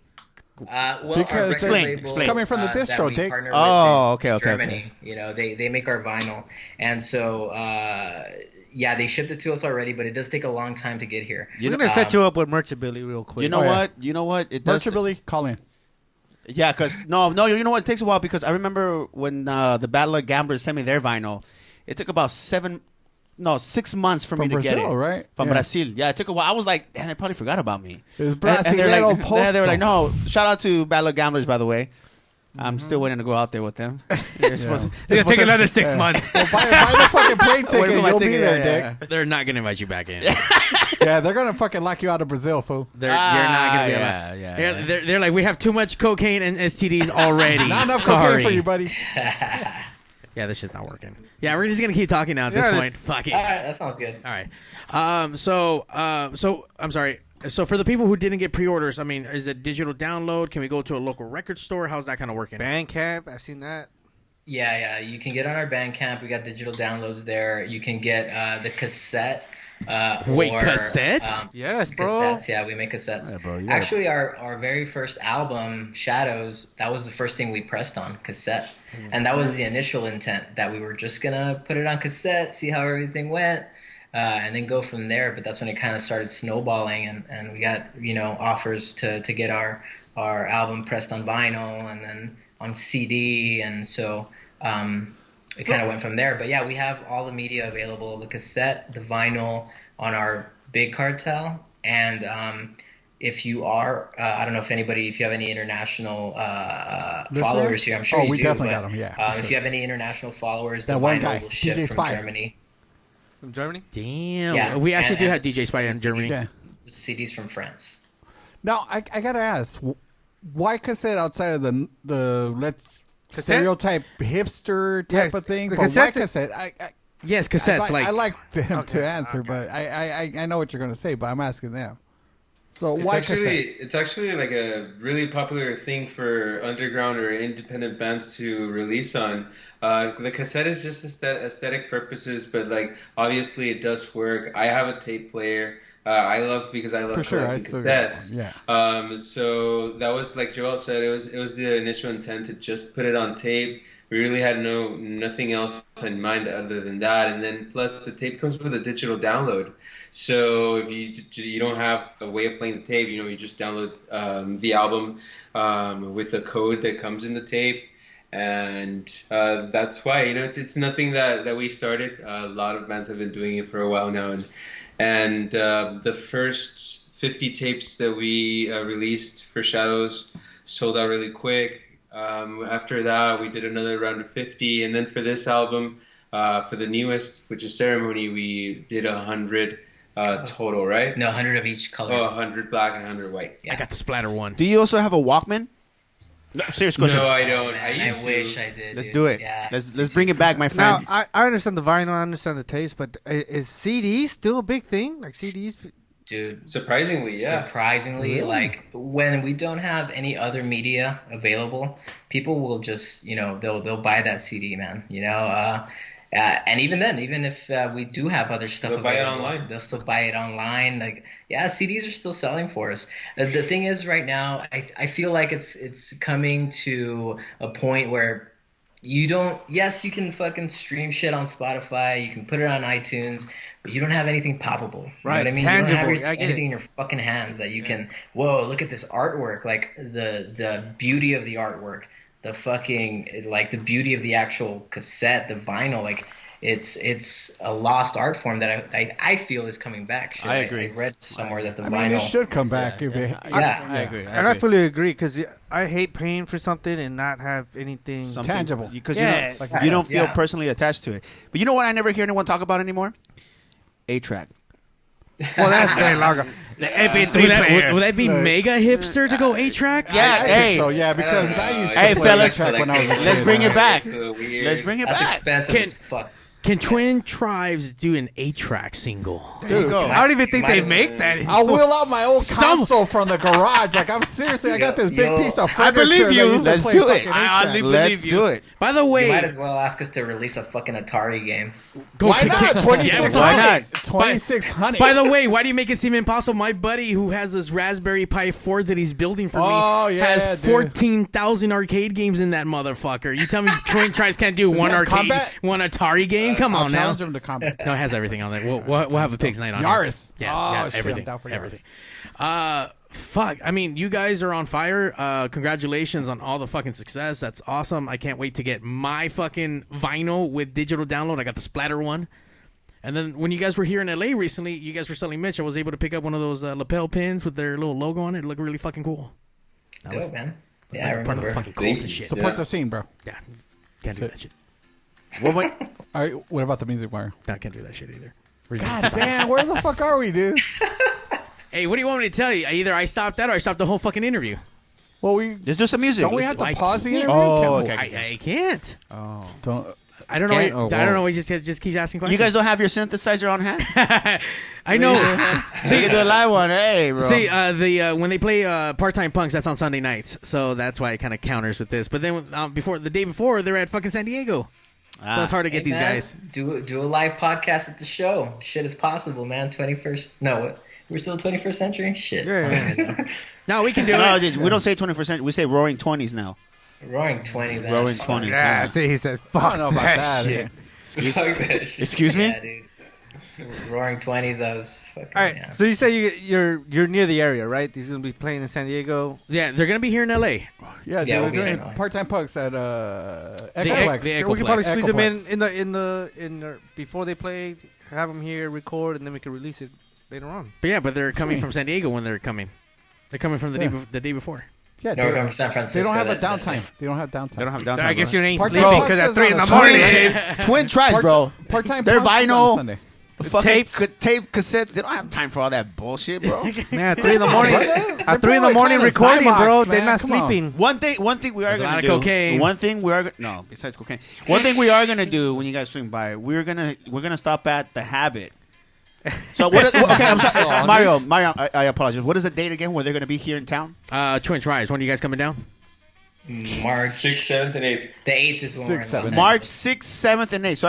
Well, Because our record Explain. label, It's coming from the that distro, we Dick. partner Oh, with okay, in okay. Germany. They make our vinyl, and so they shipped it to us already, but it does take a long time to get here. We're gonna set you up with Merchability real quick. You know Oh, yeah. what? You know what? It does. Merchant Billy, call in. Yeah, because no. You know what? It takes a while because I remember when the Battle of Gamblers sent me their vinyl. It took about 6 months for me to get Brazil, it. right? From Yeah. Brazil. Yeah, it took a while. I was like, damn, they probably forgot about me. It's And they're Brasileiro like, Posto. they were like, no. Shout out to Battle of Gamblers, by the way. I'm still waiting to go out there with them. They're supposed It's gonna take another 6 months. Well, buy the fucking plane Wait for ticket. my You'll be ticket, there, yeah, Dick. They're not gonna invite you back in. Yeah, they're gonna fucking lock you out of Brazil, fool. You're not gonna be yeah, allowed. yeah. They're like, we have too much cocaine and STDs already. Not enough Sorry. cocaine for you, buddy. Yeah, this shit's not working. Yeah, we're just gonna keep talking now at this Yeah, point. Fuck it. All right, that sounds good. All right. So I'm sorry. So for the people who didn't get pre-orders, I mean, is it digital download? Can we go to a local record store? How's that kind of working? Bandcamp. I've seen that. Yeah, you can get on our Bandcamp. We got digital downloads there. You can get the cassette. Wait, or, cassettes? Yes, bro. Cassettes, yeah, we make cassettes. Yeah, bro, you gotta- Actually, our very first album, Shadows, that was the first thing we pressed on cassette, and that was the initial intent that we were just gonna put it on cassette, see how everything went, and then go from there. But that's when it kind of started snowballing, and we got offers to get our album pressed on vinyl and then on CD, and so. It kind of went from there. But yeah, we have all the media available, the cassette, the vinyl on our big cartel. And if you are, I don't know if you have any international followers here. I'm sure you we do. definitely but, got them, yeah. for If sure. you have any international followers, That the one vinyl guy, will ship DJ from Spy. Germany. From Germany. Damn. Yeah, We actually and- do and have DJ Spy in the Germany. Yeah. The CDs from France. Now, I gotta ask, why cassette outside of the Cassette? stereotype hipster type Yes, of thing? the But why cassettes- cassette? Yes, cassettes. I like them to answer, but I know what you're going to say, but I'm asking them. So why cassette? It's actually like a really popular thing for underground or independent bands to release on. The cassette is just aesthetic purposes, but like obviously it does work. I have a tape player. I love collecting cassettes. Yeah. So that was like Joel said. It was the initial intent to just put it on tape. We really had nothing else in mind other than that. And then plus the tape comes with a digital download. So if you don't have a way of playing the tape, you just download the album with the code that comes in the tape. And that's why, it's nothing that we started. A lot of bands have been doing it for a while now. And the first 50 tapes that we released for Shadows sold out really quick. After that, we did another round of 50. And then for this album, for the newest, which is Ceremony, we did 100 total, right? No, 100 of each color. 100 black and 100 white. I got the splatter one. Do you also have a Walkman? No, serious question. No, I don't. I wish I did. Let's do it. Yeah. Let's bring it back, my friend. Now, I understand the vinyl, I understand the taste, but is CDs still a big thing? Like CDs? Dude, surprisingly, really? Like when we don't have any other media available, people will just they'll buy that CD, man. And even then, even if we do have other stuff they'll available, buy it online. They'll still buy it online. Like CDs are still selling for us. The thing is, right now, I feel like it's coming to a point where you don't. Yes, you can fucking stream shit on Spotify. You can put it on iTunes. But you don't have anything poppable. Right, You know what I mean? tangible. You don't have anything in your fucking hands that you can. Whoa! Look at this artwork. Like the beauty of the artwork, the fucking like the beauty of the actual cassette, the vinyl. Like it's a lost art form that I feel is coming back. I agree. I read somewhere that the vinyl. I mean, it should come back if it. I agree. And I fully agree because I hate paying for something and not have anything tangible. Because you don't feel personally attached to it. But you know what I never hear anyone talk about anymore? 8-track. Well, that's very long ago. The MP3 player. Would that be mega hipster to go 8-track? Yeah, I think so, yeah, because I used to Hey, play fellas, 8-track when I was a kid. let's bring it back. So weird. Let's bring it That's back. expensive as fuck. Can Twin Tribes do an 8-track single? There you go. I don't even think they make that. I'll wheel out my old console from the garage. Like I got this big piece of furniture. I believe you. that used to Let's play do it. fucking I 8-track. believe you. do it. By the way, You might as well ask us to release a fucking Atari game. Why not? 2600. why not? 2600. By the way, why do you make it seem impossible? My buddy who has this Raspberry Pi 4 that he's building for me has 14,000 arcade games in that motherfucker. You tell me Twin Tribes can't do one arcade, combat? one Atari game? Come I'll on now. challenge him to combat. No, it has everything on there. We'll have a Pigs night on Yaris. it. Yeah, Oh, yeah, shit, I'm everything. down for Yaris. Everything. Fuck. I mean, you guys are on fire. Congratulations on all the fucking success. That's awesome. I can't wait to get my fucking vinyl with digital download. I got the splatter one. And then when you guys were here in LA recently, you guys were selling Mitch. I was able to pick up one of those lapel pins with their little logo on it. It looked really fucking cool. Dope, man. It's Yeah, I like part of the remember. fucking cult and shit. Support the scene, bro. Yeah. Can't do that shit. All right, what about the music, Mario? No, I can't do that shit either. God damn, where the fuck are we, dude? Hey, what do you want me to tell you? Either I stopped that or I stopped the whole fucking interview. Well, we Let's do some music. don't we have to Like- pause the interview? Oh, Can't- okay. I can't. Don't. I don't know. Can't I or don't know. won't? We just keep asking questions. You guys don't have your synthesizer on hand? I know. So you can do a live one. Hey, bro. See, when they play Part-Time Punks, that's on Sunday nights, so that's why it kind of counters with this. But then the day before, they're at fucking San Diego, so it's hard to get these man, guys. Do a live podcast at the show. Shit is possible, man. 21st. No, what? We're still 21st century. Shit. Yeah. No, we can do No, it. we don't say 21st century. We say roaring 20s now. Roaring 20s. Roaring 20s. Yeah, see, he said, fuck I don't know about that. shit. Fuck that shit. Excuse me? Yeah, dude. Roaring 20s. I was fucking. All right, Yeah. so you say you're near the area, right? He's gonna be playing in San Diego. Yeah, they're gonna be here in LA. Yeah, Yeah, they're we'll be doing there. part-time pugs at Echoplex. the We could probably Echoplex. squeeze them in the before they play, have them here, record, and then we can release it later on. But they're coming from San Diego when they're coming. They're coming from the day before. Yeah, No, we're coming from San Francisco. they don't have a that- downtime. They don't have downtime. They don't have downtime. I guess bro. your name's Part-time sleeping Pugs because at is 3 on in a the morning. Sunday. Twin Tribes, bro. Part-time They're Pugs is on vinyl. Sunday. Tapes. Tape cassettes. They don't have time for all that bullshit, bro. Man, at 3 in the morning. At 3 in the morning recording, bro. They're not sleeping. One thing we are going to do. Cocaine. One thing we are no, besides cocaine. One thing we are going to do when you guys swing by, we're gonna stop at the Habit. So what? Okay, I'm sorry, Mario. I apologize. What is the date again where they're going to be here in town? Twin Rise. When are you guys coming down? March 6th, 7th, and 8th. The 8th is when we're in Los Angeles. March 6th, 7th, and 8th. So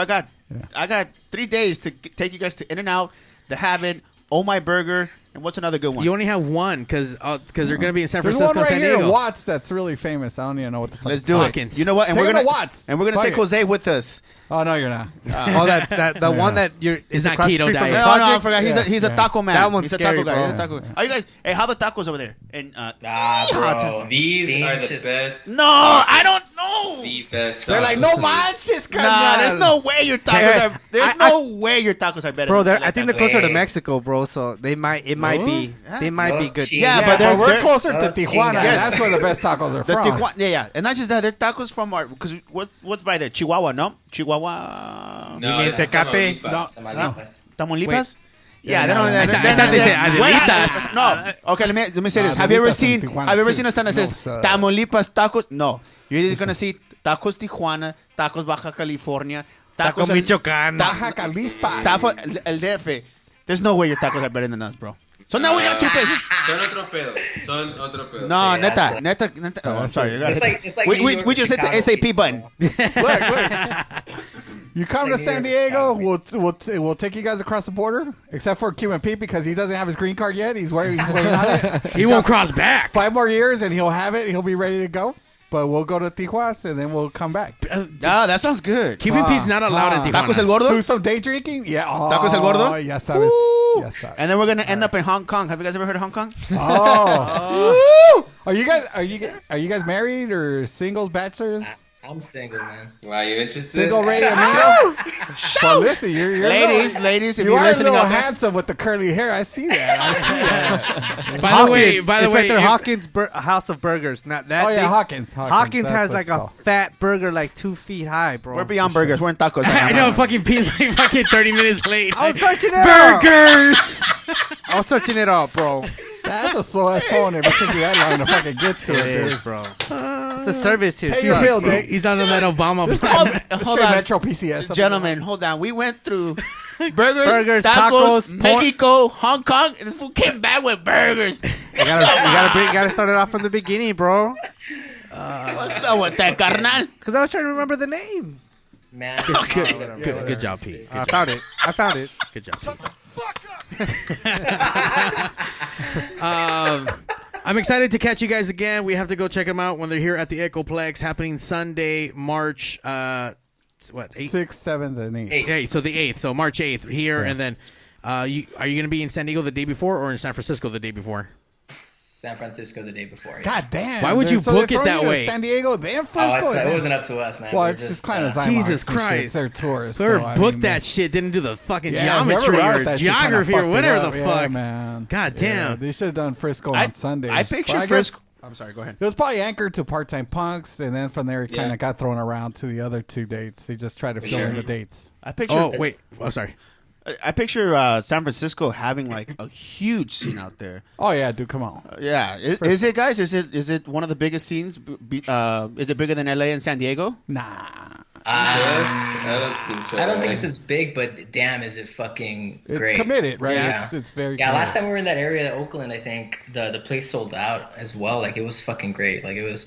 I got 3 days to take you guys to In-N-Out, the Habit, Oh My Burger, and what's another good one? You only have one because they're going to be in San There's Francisco, one right San here, Diego. Watts, that's really famous. I don't even know what the fuck. Let's do Hawkins. it. You know what? And Take we're him gonna to Watts. and we're gonna Fuck take it. Jose with us. Oh no, you're not. The one that you're It's not across the keto street from diet. the No, I projects? forgot. He's a taco man. That one's He's a scary, taco guy. bro. He's a taco guy. Are you guys? Hey, how are the tacos over there? And bro. These are the best. no, I don't know. The best. They're like, no manches, Nah, there's no way your tacos are. There's no way your tacos are better. Bro, than I think they're closer to Wait. Mexico, bro. So it might be Those good. cheese- Yeah, But but we're they're closer to those Tijuana. chingas. And that's where the best tacos are the from. Tijuana, yeah, and not just that, they're tacos from our because what's by there? Chihuahua, no? Chihuahua, No, mean it's Tecate? Tamaulipas. Tamaulipas. Tamaulipas. Yeah, Yeah, they don't. no, I thought they said Adelitas. No. Okay, let me say this. Nah, Have you ever Adelitas seen? from Tijuana, Have you ever too. seen a stand that No, says sir. Tamaulipas tacos? No, you're either gonna see tacos Tijuana, tacos Baja California, Taco tacos Michoacán. Baja Califa. Taco El DF. There's no way your tacos are better than us, bro. So now we got two places. Son otro pedo. Son otro pedo. No, Yeah, neta. Oh, Oh, I'm sorry. It's like We New York we just hit the Chicago. SAP button. Look. You come to San Diego, we'll take you guys across the border, except for Cuban Pete because he doesn't have his green card yet. He's waiting on it. He won't cross back. 5 more years and he'll have it. He'll be ready to go. But we'll go to Tijuas and then we'll come back. Ah, that sounds good. Cuban Pete's not allowed in Tijuana. Tacos El Gordo. Do some day drinking? Yeah. Oh, Tacos El Gordo? Yes, sabes. Woo. Yes, sabes. And then we're gonna end up in Hong Kong. Have you guys ever heard of Hong Kong? Oh. Are you guys married or singles, bachelors? I'm single, man. Wow, you interested? Single, ready, amigo? Well, listen, you're Ladies, if you you're are a listening little out there, handsome with the curly hair. I see that. By the way, It's if- right there, Hawkins House of Burgers. Not that. Oh yeah, big. Hawkins. Hawkins That's has what like it's a called. fat burger like 2 feet high, bro. we're beyond burgers. We're in tacos. I know, fucking Pete's like fucking 30 minutes late. I was searching it up. Burgers. I was searching it up, bro. That's a slow ass phone. If it took you that long to fucking get to It it, is, dude. bro. It's a service here. Pay your sucks, bill, bro. Dick. He's on that Obama Hold Straight on, Metro PCS. gentlemen. Hold on. We went through burgers, Burgers, tacos, tacos, pork. Mexico, Hong Kong, and this fool came back with burgers. You gotta start it off from the beginning, bro. What's up with that, carnal? Because I was trying to remember the name. Man. Good job, Pete. I found it. Good job. Shut the fuck I'm excited to catch you guys again. We have to go check them out when they're here at the Echoplex, happening Sunday, March what? 6th, 7th, and 8th. Hey, so the 8th, so March 8th here, and then are you going to be in San Diego the day before or in San Francisco the day before? San Francisco the day before. Yeah. God damn. Why would you So book they're it throwing that you to way? San Diego, then Oh, Frisco. it wasn't up to us, man. Well, We're it's just just, kind of Jesus Christ. They're tourists. Whoever so, I booked mean, that shit didn't do the fucking yeah, geometry whoever or wrote that shit kinda geography or fucked it whatever up. the Yeah, fuck. man. God damn. Yeah, they should have done Frisco on Sundays. I picture But guess Frisco. I'm sorry. Go ahead. It was probably anchored to Part-Time Punks, and then from there it kind Yeah. of got thrown around to the other 2 dates. They just tried to fill in the dates. I picture. Oh, wait. I'm sorry. I picture San Francisco having like a huge scene out there. Oh yeah, dude, come on. Yeah, is it, guys? Is it one of the biggest scenes? Is it bigger than LA and San Diego? Nah. I don't think so. I don't think it's as big, but damn, is it fucking It's great. committed, right? Yeah. It's very Yeah, committed. last time we were in that area, Oakland, I think the place sold out as well. Like, it was fucking great. Like, it was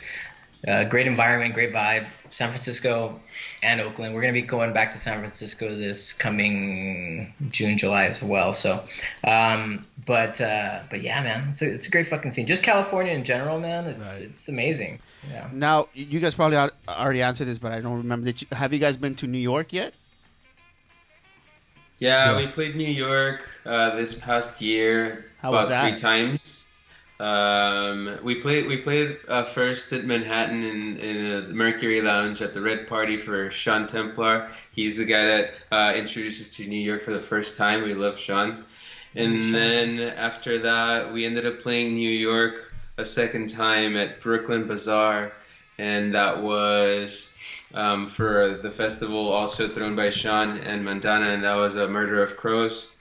a great environment, great vibe. San Francisco and Oakland. We're going to be going back to San Francisco this coming June, July as well. So, but yeah, man, it's a great fucking scene. Just California in general, man. It's amazing. Yeah. Now, you guys probably already answered this, but I don't remember. Have you guys been to New York yet? Yeah, we played New York this past year How was about that? 3 times. We played first at Manhattan in the Mercury Lounge at the Red Party for Sean Templar. He's the guy that introduced us to New York for the first time. We love Sean. And then after that, we ended up playing New York a second time at Brooklyn Bazaar. and that was for the festival also thrown by Sean and Montana, and that was a Murder of Crows.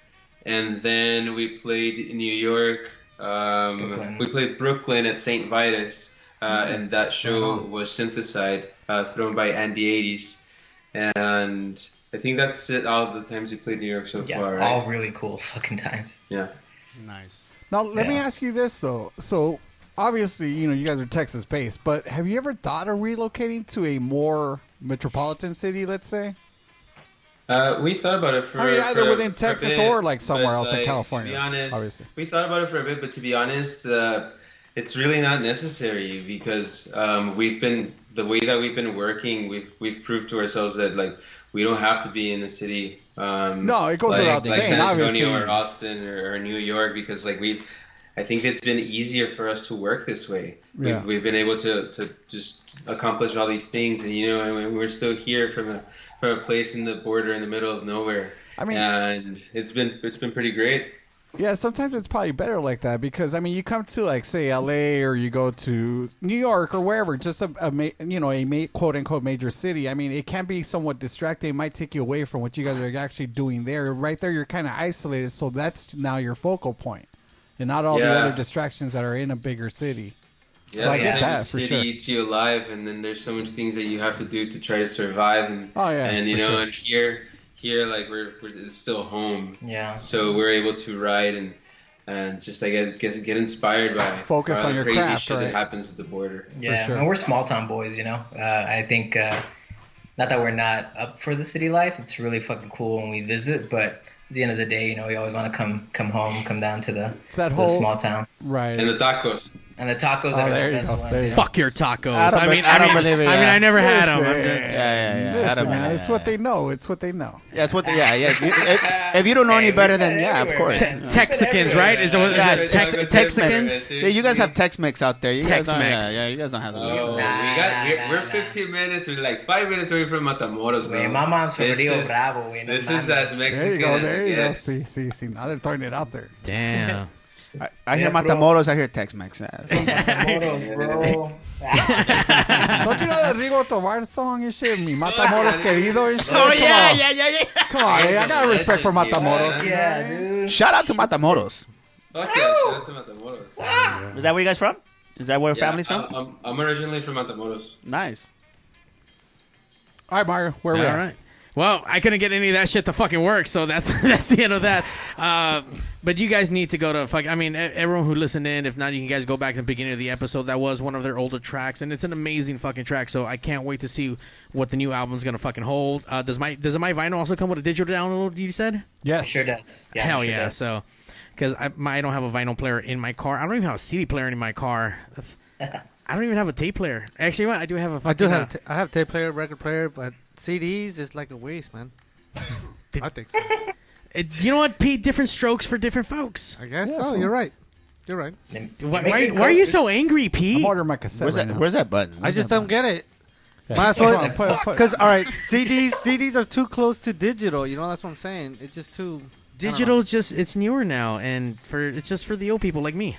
And then we played in New York. We played Brooklyn at St. Vitus, and that show was Synthesized, thrown by Andy 80s. And I think that's it, all the times we played New York so far, right? All really cool fucking times. Yeah. Nice. Now, let me ask you this, though. So, obviously, you guys are Texas-based, but have you ever thought of relocating to a more metropolitan city, let's say? We thought about it for either within a Texas bit, or like somewhere else in like, California. To be honest, obviously. we thought about it for a bit, but to be honest, it's really not necessary because the way that we've been working, we've proved to ourselves that like we don't have to be in the city. No, it goes without saying, San Antonio obviously. or Austin or New York, because like I think it's been easier for us to work this way. Yeah. We've been able to just accomplish all these things, and and we're still here from a place in the border in the middle of nowhere. I mean, and it's been pretty great. Yeah, sometimes it's probably better like that because you come to like say LA or you go to New York or wherever, just a quote unquote major city. I mean, it can be somewhat distracting. It might take you away from what you guys are actually doing there. Right there, you're kind of isolated, so that's now your focal point, and not all the other distractions that are in a bigger city. Yeah, so I get that the for city sure. eats you alive, and then there's so much things that you have to do to try to survive. And sure. and here like we're it's still home. Yeah. So we're able to ride and just I guess get inspired by focus all on the your crazy craft, shit right? that happens at the border. Yeah, sure. and we're small town boys, I think not that we're not up for the city life. It's really fucking cool when we visit, but at the end of the day, we always want to come home, come down to the small town. Right. And the tacos. And the tacos are the best ones. Fuck your tacos. I don't believe it. I never had them. Listen, man, it's what they know. It's what they know. Yeah, it's what they, If you don't know any better, then of course. Texicans, right? Is it Texicans? Yeah, you guys have Tex-Mex out there. You guys don't- Tex-Mex. Yeah, you guys don't have that. We're 15 minutes. We're like 5 minutes away from Matamoros, bro. My mom's from Rio Bravo. This is as Mexican There you go. as There it you go. gets. See. Now they're throwing it out there. Damn. I hear Matamoros, I hear Tex-Mex. Matamoros, bro. Don't you know that Rigo Tobar song and shit? Mi Matamoros querido and shit. Oh, Come yeah, on. yeah. Come on, I got respect for Matamoros. Yeah, dude. Shout out to Matamoros. Fuck yeah, shout out to Matamoros. Is that where you guys from? Is that where your family's from? I'm originally from Matamoros. Nice. All right, Mario, where we All at? right. Well, I couldn't get any of that shit to fucking work, so that's the end of that. But you guys need to go to everyone who listened in, if not, you can guys go back to the beginning of the episode. That was one of their older tracks, and it's an amazing fucking track. So I can't wait to see what the new album's gonna fucking hold. Does my vinyl also come with a digital download? You said? Yes, sure does. Yeah, Hell sure yeah! does. So because I don't have a vinyl player in my car. I don't even have a CD player in my car. I don't even have a tape player. Actually, what I do have a fucking. I have tape player, record player, but CDs is like a waste, man. I think so. You know what, Pete? Different strokes for different folks. I guess so. You're right. You're right. Why are you so angry, Pete? I'm ordering my cassette right now. Where's that button? I just don't get it. Yeah. Might as well, Come on, put- because all right, CDs are too close to digital. That's what I'm saying. It's just too Digital, it's newer now, and it's just for the old people like me,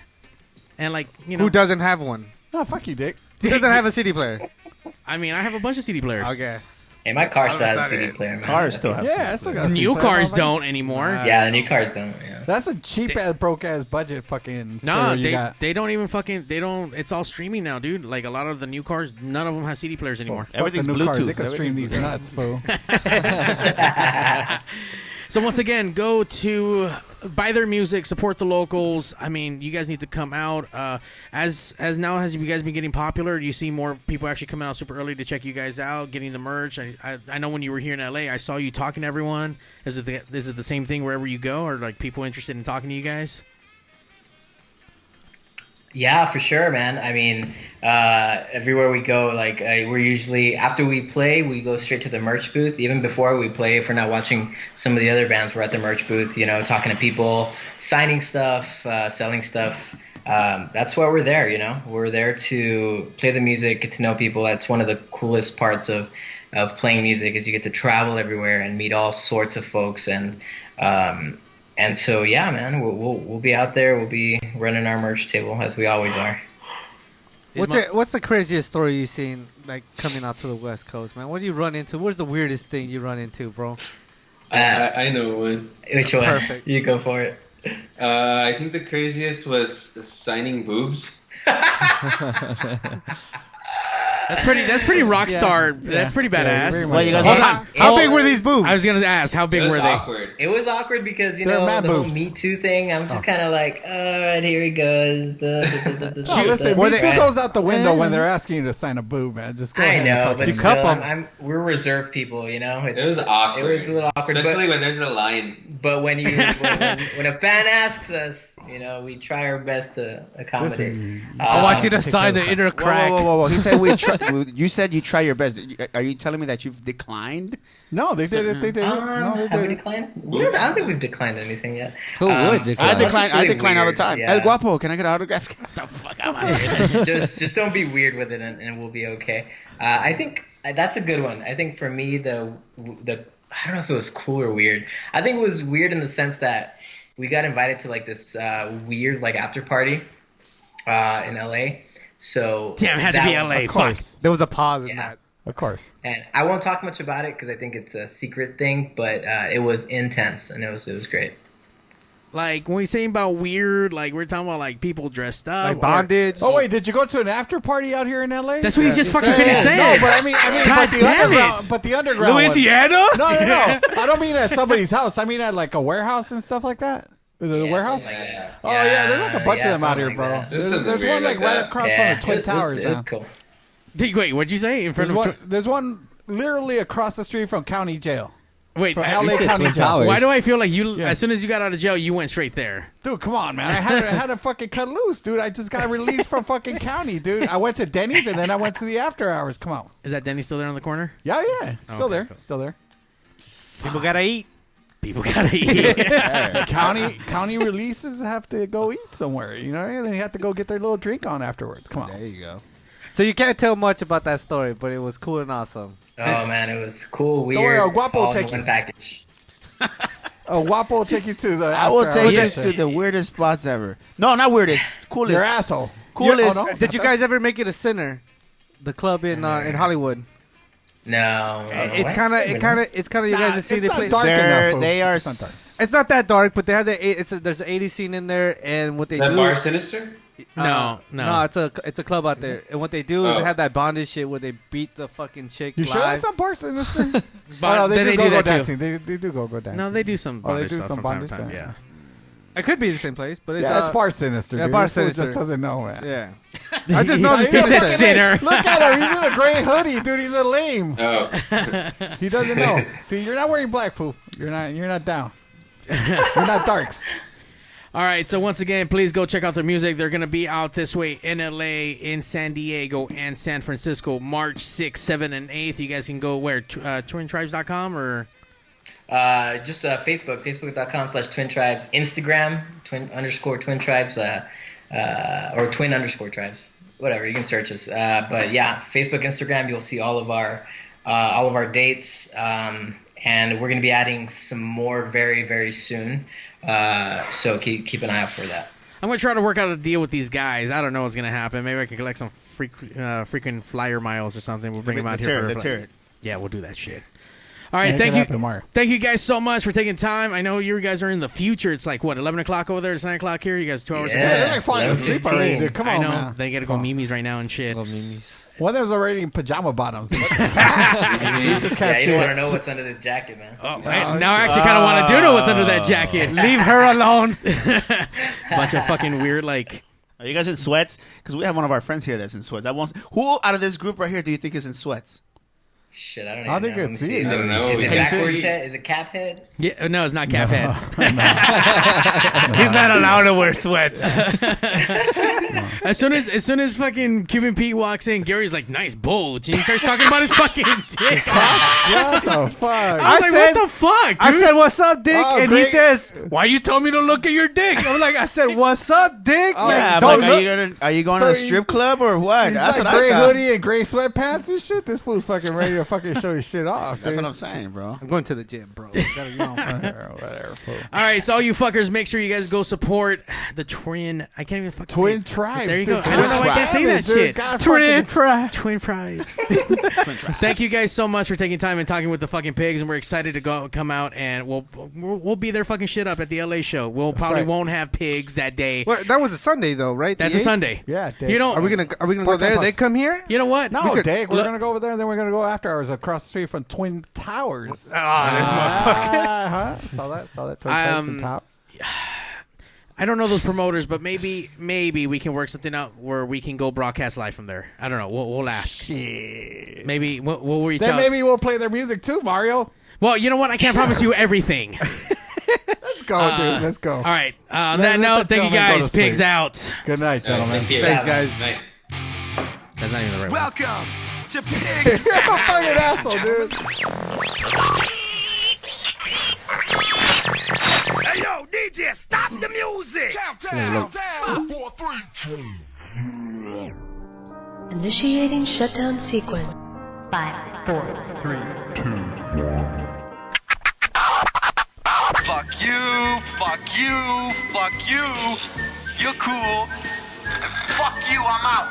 and who doesn't have one? Oh, fuck you, Dick. Who doesn't have a CD player? I mean, I have a bunch of CD players. I guess. Hey, my car still has a CD player, man. Cars still have. Yeah, I still got a CD New player, cars motherfucker. don't anymore. Yeah, the new cars don't. Yeah. That's a cheap ass, broke ass budget fucking. No, stereo you got. they don't even fucking It's all streaming now, dude. Like a lot of the new cars, none of them have CD players anymore. Fuck the new cars. They can stream these nuts, fool. So once again, go to buy their music, support the locals. I mean, you guys need to come out. As you guys been getting popular, you see more people actually coming out super early to check you guys out, getting the merch. I know when you were here in LA, I saw you talking to everyone. Is it the same thing wherever you go, or like people interested in talking to you guys? Yeah, for sure, man. I mean, everywhere we go, we're usually, after we play, we go straight to the merch booth. Even before we play, if we're not watching some of the other bands, we're at the merch booth, talking to people, signing stuff, selling stuff. That's why we're there, We're there to play the music, get to know people. That's one of the coolest parts of playing music is you get to travel everywhere and meet all sorts of folks. And so, yeah, man, we'll be out there. We'll be running our merch table as we always are. What's the craziest story you've seen, like, coming out to the West Coast, man? What do you run into? What's the weirdest thing you run into, bro? I know one. Which one? Perfect. You go for it. I think the craziest was signing boobs. That's pretty rock star. That's pretty badass. Well, you guys Hold on. How big were these boobs? I was gonna ask, how big It was were they? awkward. It was awkward because, They're mad the whole boobs. Me Too thing. I'm just kind of like, all right, here he goes. Oh, listen, Me Too goes out the window when they're asking you to sign a boob, man. Just go I ahead and know, fucking but do still, it. we're reserved people, It was awkward. It was a little awkward, especially when there's a line. but when when a fan asks us, we try our best to accommodate. Listen, I want you to sign the inner crack. Whoa. He said you said you try your best. Are you telling me that you've declined? No, they did it. They did it. No, they Have we did it. declined? I don't think we've declined anything yet. Who would decline? I decline all the weird, time. yeah. El Guapo, can I get an autograph? Get the fuck out of here. just don't be weird with it, and we'll be okay. I think that's a good one. I think for me, the I don't know if it was cool or weird. I think it was weird in the sense that we got invited to like this weird like after party in LA. So Damn, it had to be LA. Of course. There was a pause in Yeah. that. Of course. And I won't talk much about it because I think it's a secret thing, but it was intense and it was great. Like, when we saying about weird, like, we're talking about, like, people dressed up. Like bondage. Oh wait, did you go to an after party out here in LA? That's what he just fucking finished saying. No, but I mean, God but the damn underground, it. but the underground. Louisiana? No. I don't mean at somebody's house. I mean at like a warehouse and stuff like that. The warehouse. Something like that. Oh yeah, there's like a bunch of them out something here, like bro. that. There's one like right across from the Twin it was- Towers. It was now. cool. Wait, what'd you say? In front of There's one literally across the street from county jail. Wait, From I- LA said County Twin Jail. Towers. why do I feel like you, Yeah. as soon as you got out of jail, you went straight there? Dude, come on, man. I had to fucking cut loose, dude. I just got released from fucking county, dude. I went to Denny's and then I went to the after hours. Come on. Is that Denny still there on the corner? Yeah. Still Okay, there. cool. Still there. People gotta eat. People gotta eat. County releases have to go eat somewhere, and they have to go get their little drink on afterwards. Come on. There you go. So you can't tell much about that story, but it was cool and awesome. Oh man, it was cool, weird. Don't worry, El Guapo will all in take one you. package. Guapo will take you to the I will after take hours. you to the weirdest spots ever. No, not weirdest. Coolest. Your asshole. Coolest. Oh, no? Did you guys ever make it a Sinner? The club in Hollywood. No, It's kind of you guys to see it's they not play. dark enough. They are. It's not dark. It's not that dark, but they have there's an 80s scene in there, and what they That do. Bar Sinister? No. It's a club out there, and what they do is they have that bondage shit where they beat the fucking chick You live. sure that's on Bar Sinister? But no, then they they do do go that too. dancing. They do go dancing. No, they do some Oh, they bondage do stuff some from time to bondage time. stuff. Yeah. It could be the same place, but it's Yeah, it's Bar Sinister. yeah, dude. Bar This fool Sinister. just doesn't know, man. Yeah. I just know the He's a said fucking sinner. lame. Look at him. He's in a gray hoodie, dude. He's a lame. Oh. He doesn't know. See, you're not wearing black, fool. You're not down. You're not darks. All right, so once again, please go check out their music. They're going to be out this way in LA, in San Diego, and San Francisco, March 6th, 7th, and 8th. You guys can go where? TwinTribes.com or? Just Facebook.com/Twin Tribes, Instagram _Twin Tribes, or Twin _Tribes, whatever. You can search us. But yeah, Facebook, Instagram, you'll see all of our dates, and we're gonna be adding some more very, very soon. So keep an eye out for that. I'm going to try to work out a deal with these guys. I don't know what's going to happen. Maybe I can collect some freaking flyer miles or something. We'll bring them out here. Let's hear it. Yeah, we'll do that shit. All right, Yeah, thank it you. can happen tomorrow. Thank you guys so much for taking time. I know you guys are in the future. It's like, what, 11 o'clock over there? It's 9 o'clock here? You guys 2 hours Yeah. ahead? They're like falling asleep already, dude. Come I on, know. man. They got to go Mimi's right now and shit. One of them's already in pajama bottoms. You just can't Yeah, you see don't want to it. know what's under this jacket, man. Oh, now I actually kind of want to do know what's under that jacket. Leave her alone. Bunch of fucking weird, like... Are you guys in sweats? Because we have one of our friends here that's in sweats. Who out of this group right here do you think is in sweats? Shit, I don't I even think know. Let me it's see. you. Is I don't know. it Can you backwards see? head? Is it cap head? Yeah, no, it's not Cap Head. He's not allowed to wear sweats. As soon as fucking Cuban Pete walks in, Gary's like, nice bulge. And he starts talking about his fucking dick. What the fuck? I was like, said- what the fuck, dude? I said, "What's up, Dick?" Oh, and great. he says, "Why you told me to look at your dick?" I'm like, "I said, what's up, Dick?" Oh, Man, yeah, I'm don't like, look. are you going So to a he's- strip club or what? He's That's like what I gray thought. hoodie and gray sweatpants and shit. This fool's fucking ready to fucking show your shit off. That's dude. what I'm saying, bro. I'm going to the gym, bro. Gotta go. Whatever, fool. All right, so all you fuckers, make sure you guys go support the Twin. I can't even fucking Twin say it. Tribes. There you dude. go. I don't know why I can't say that Dude, shit. God Twin fucking- Pride. Twin Pride. Thank you guys so much for taking time and talking with the fucking pigs, and we're excited to come out and we'll be there fucking shit up at the LA show. We'll probably right. won't have pigs that day. Well, that was a Sunday though, right? That's The a 8th? Sunday. Yeah, Dick. You know, Are we gonna go Part-time there? They pups. come here? you know what? No, could- Dick, we're look- going to go over there, and then we're going to go after hours across the street from Twin Towers. this motherfucker. Saw that. Twin Towers and Tops. I don't know those promoters, but maybe we can work something out where we can go broadcast live from there. I don't know. We'll ask. Shit. Maybe we'll reach Then out. maybe we'll play their music too, Mario. Well, you know what? I can't promise you everything. Let's go, dude. Let's go. All right. On Let that the note, thank you gentleman go guys. to sleep. Pigs out. Good night, gentlemen. Thank you. Thanks, guys. Night. That's not even the right one. Welcome to Pigs. You're a fucking asshole, dude. Hey, yo, DJ, stop the music. Countdown. 5, 4, 3, 2. Initiating shutdown sequence. 5, 4, 3, 2, 1. Fuck you, fuck you, fuck you. You're cool. Fuck you, I'm out.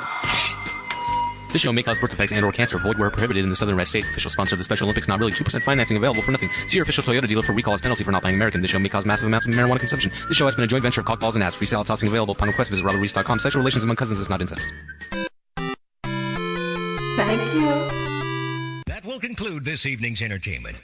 This show may cause birth defects and/or cancer. Void where prohibited in the Southern Red States. Official sponsor of the Special Olympics. Not really. 2% financing available for nothing. See your official Toyota dealer for recall as penalty for not buying American. This show may cause massive amounts of marijuana consumption. This show has been a joint venture of cockballs and ass. Free salad tossing available upon request. Visit robertreese.com. Sexual relations among cousins is not incest. Thank you. That will conclude this evening's entertainment.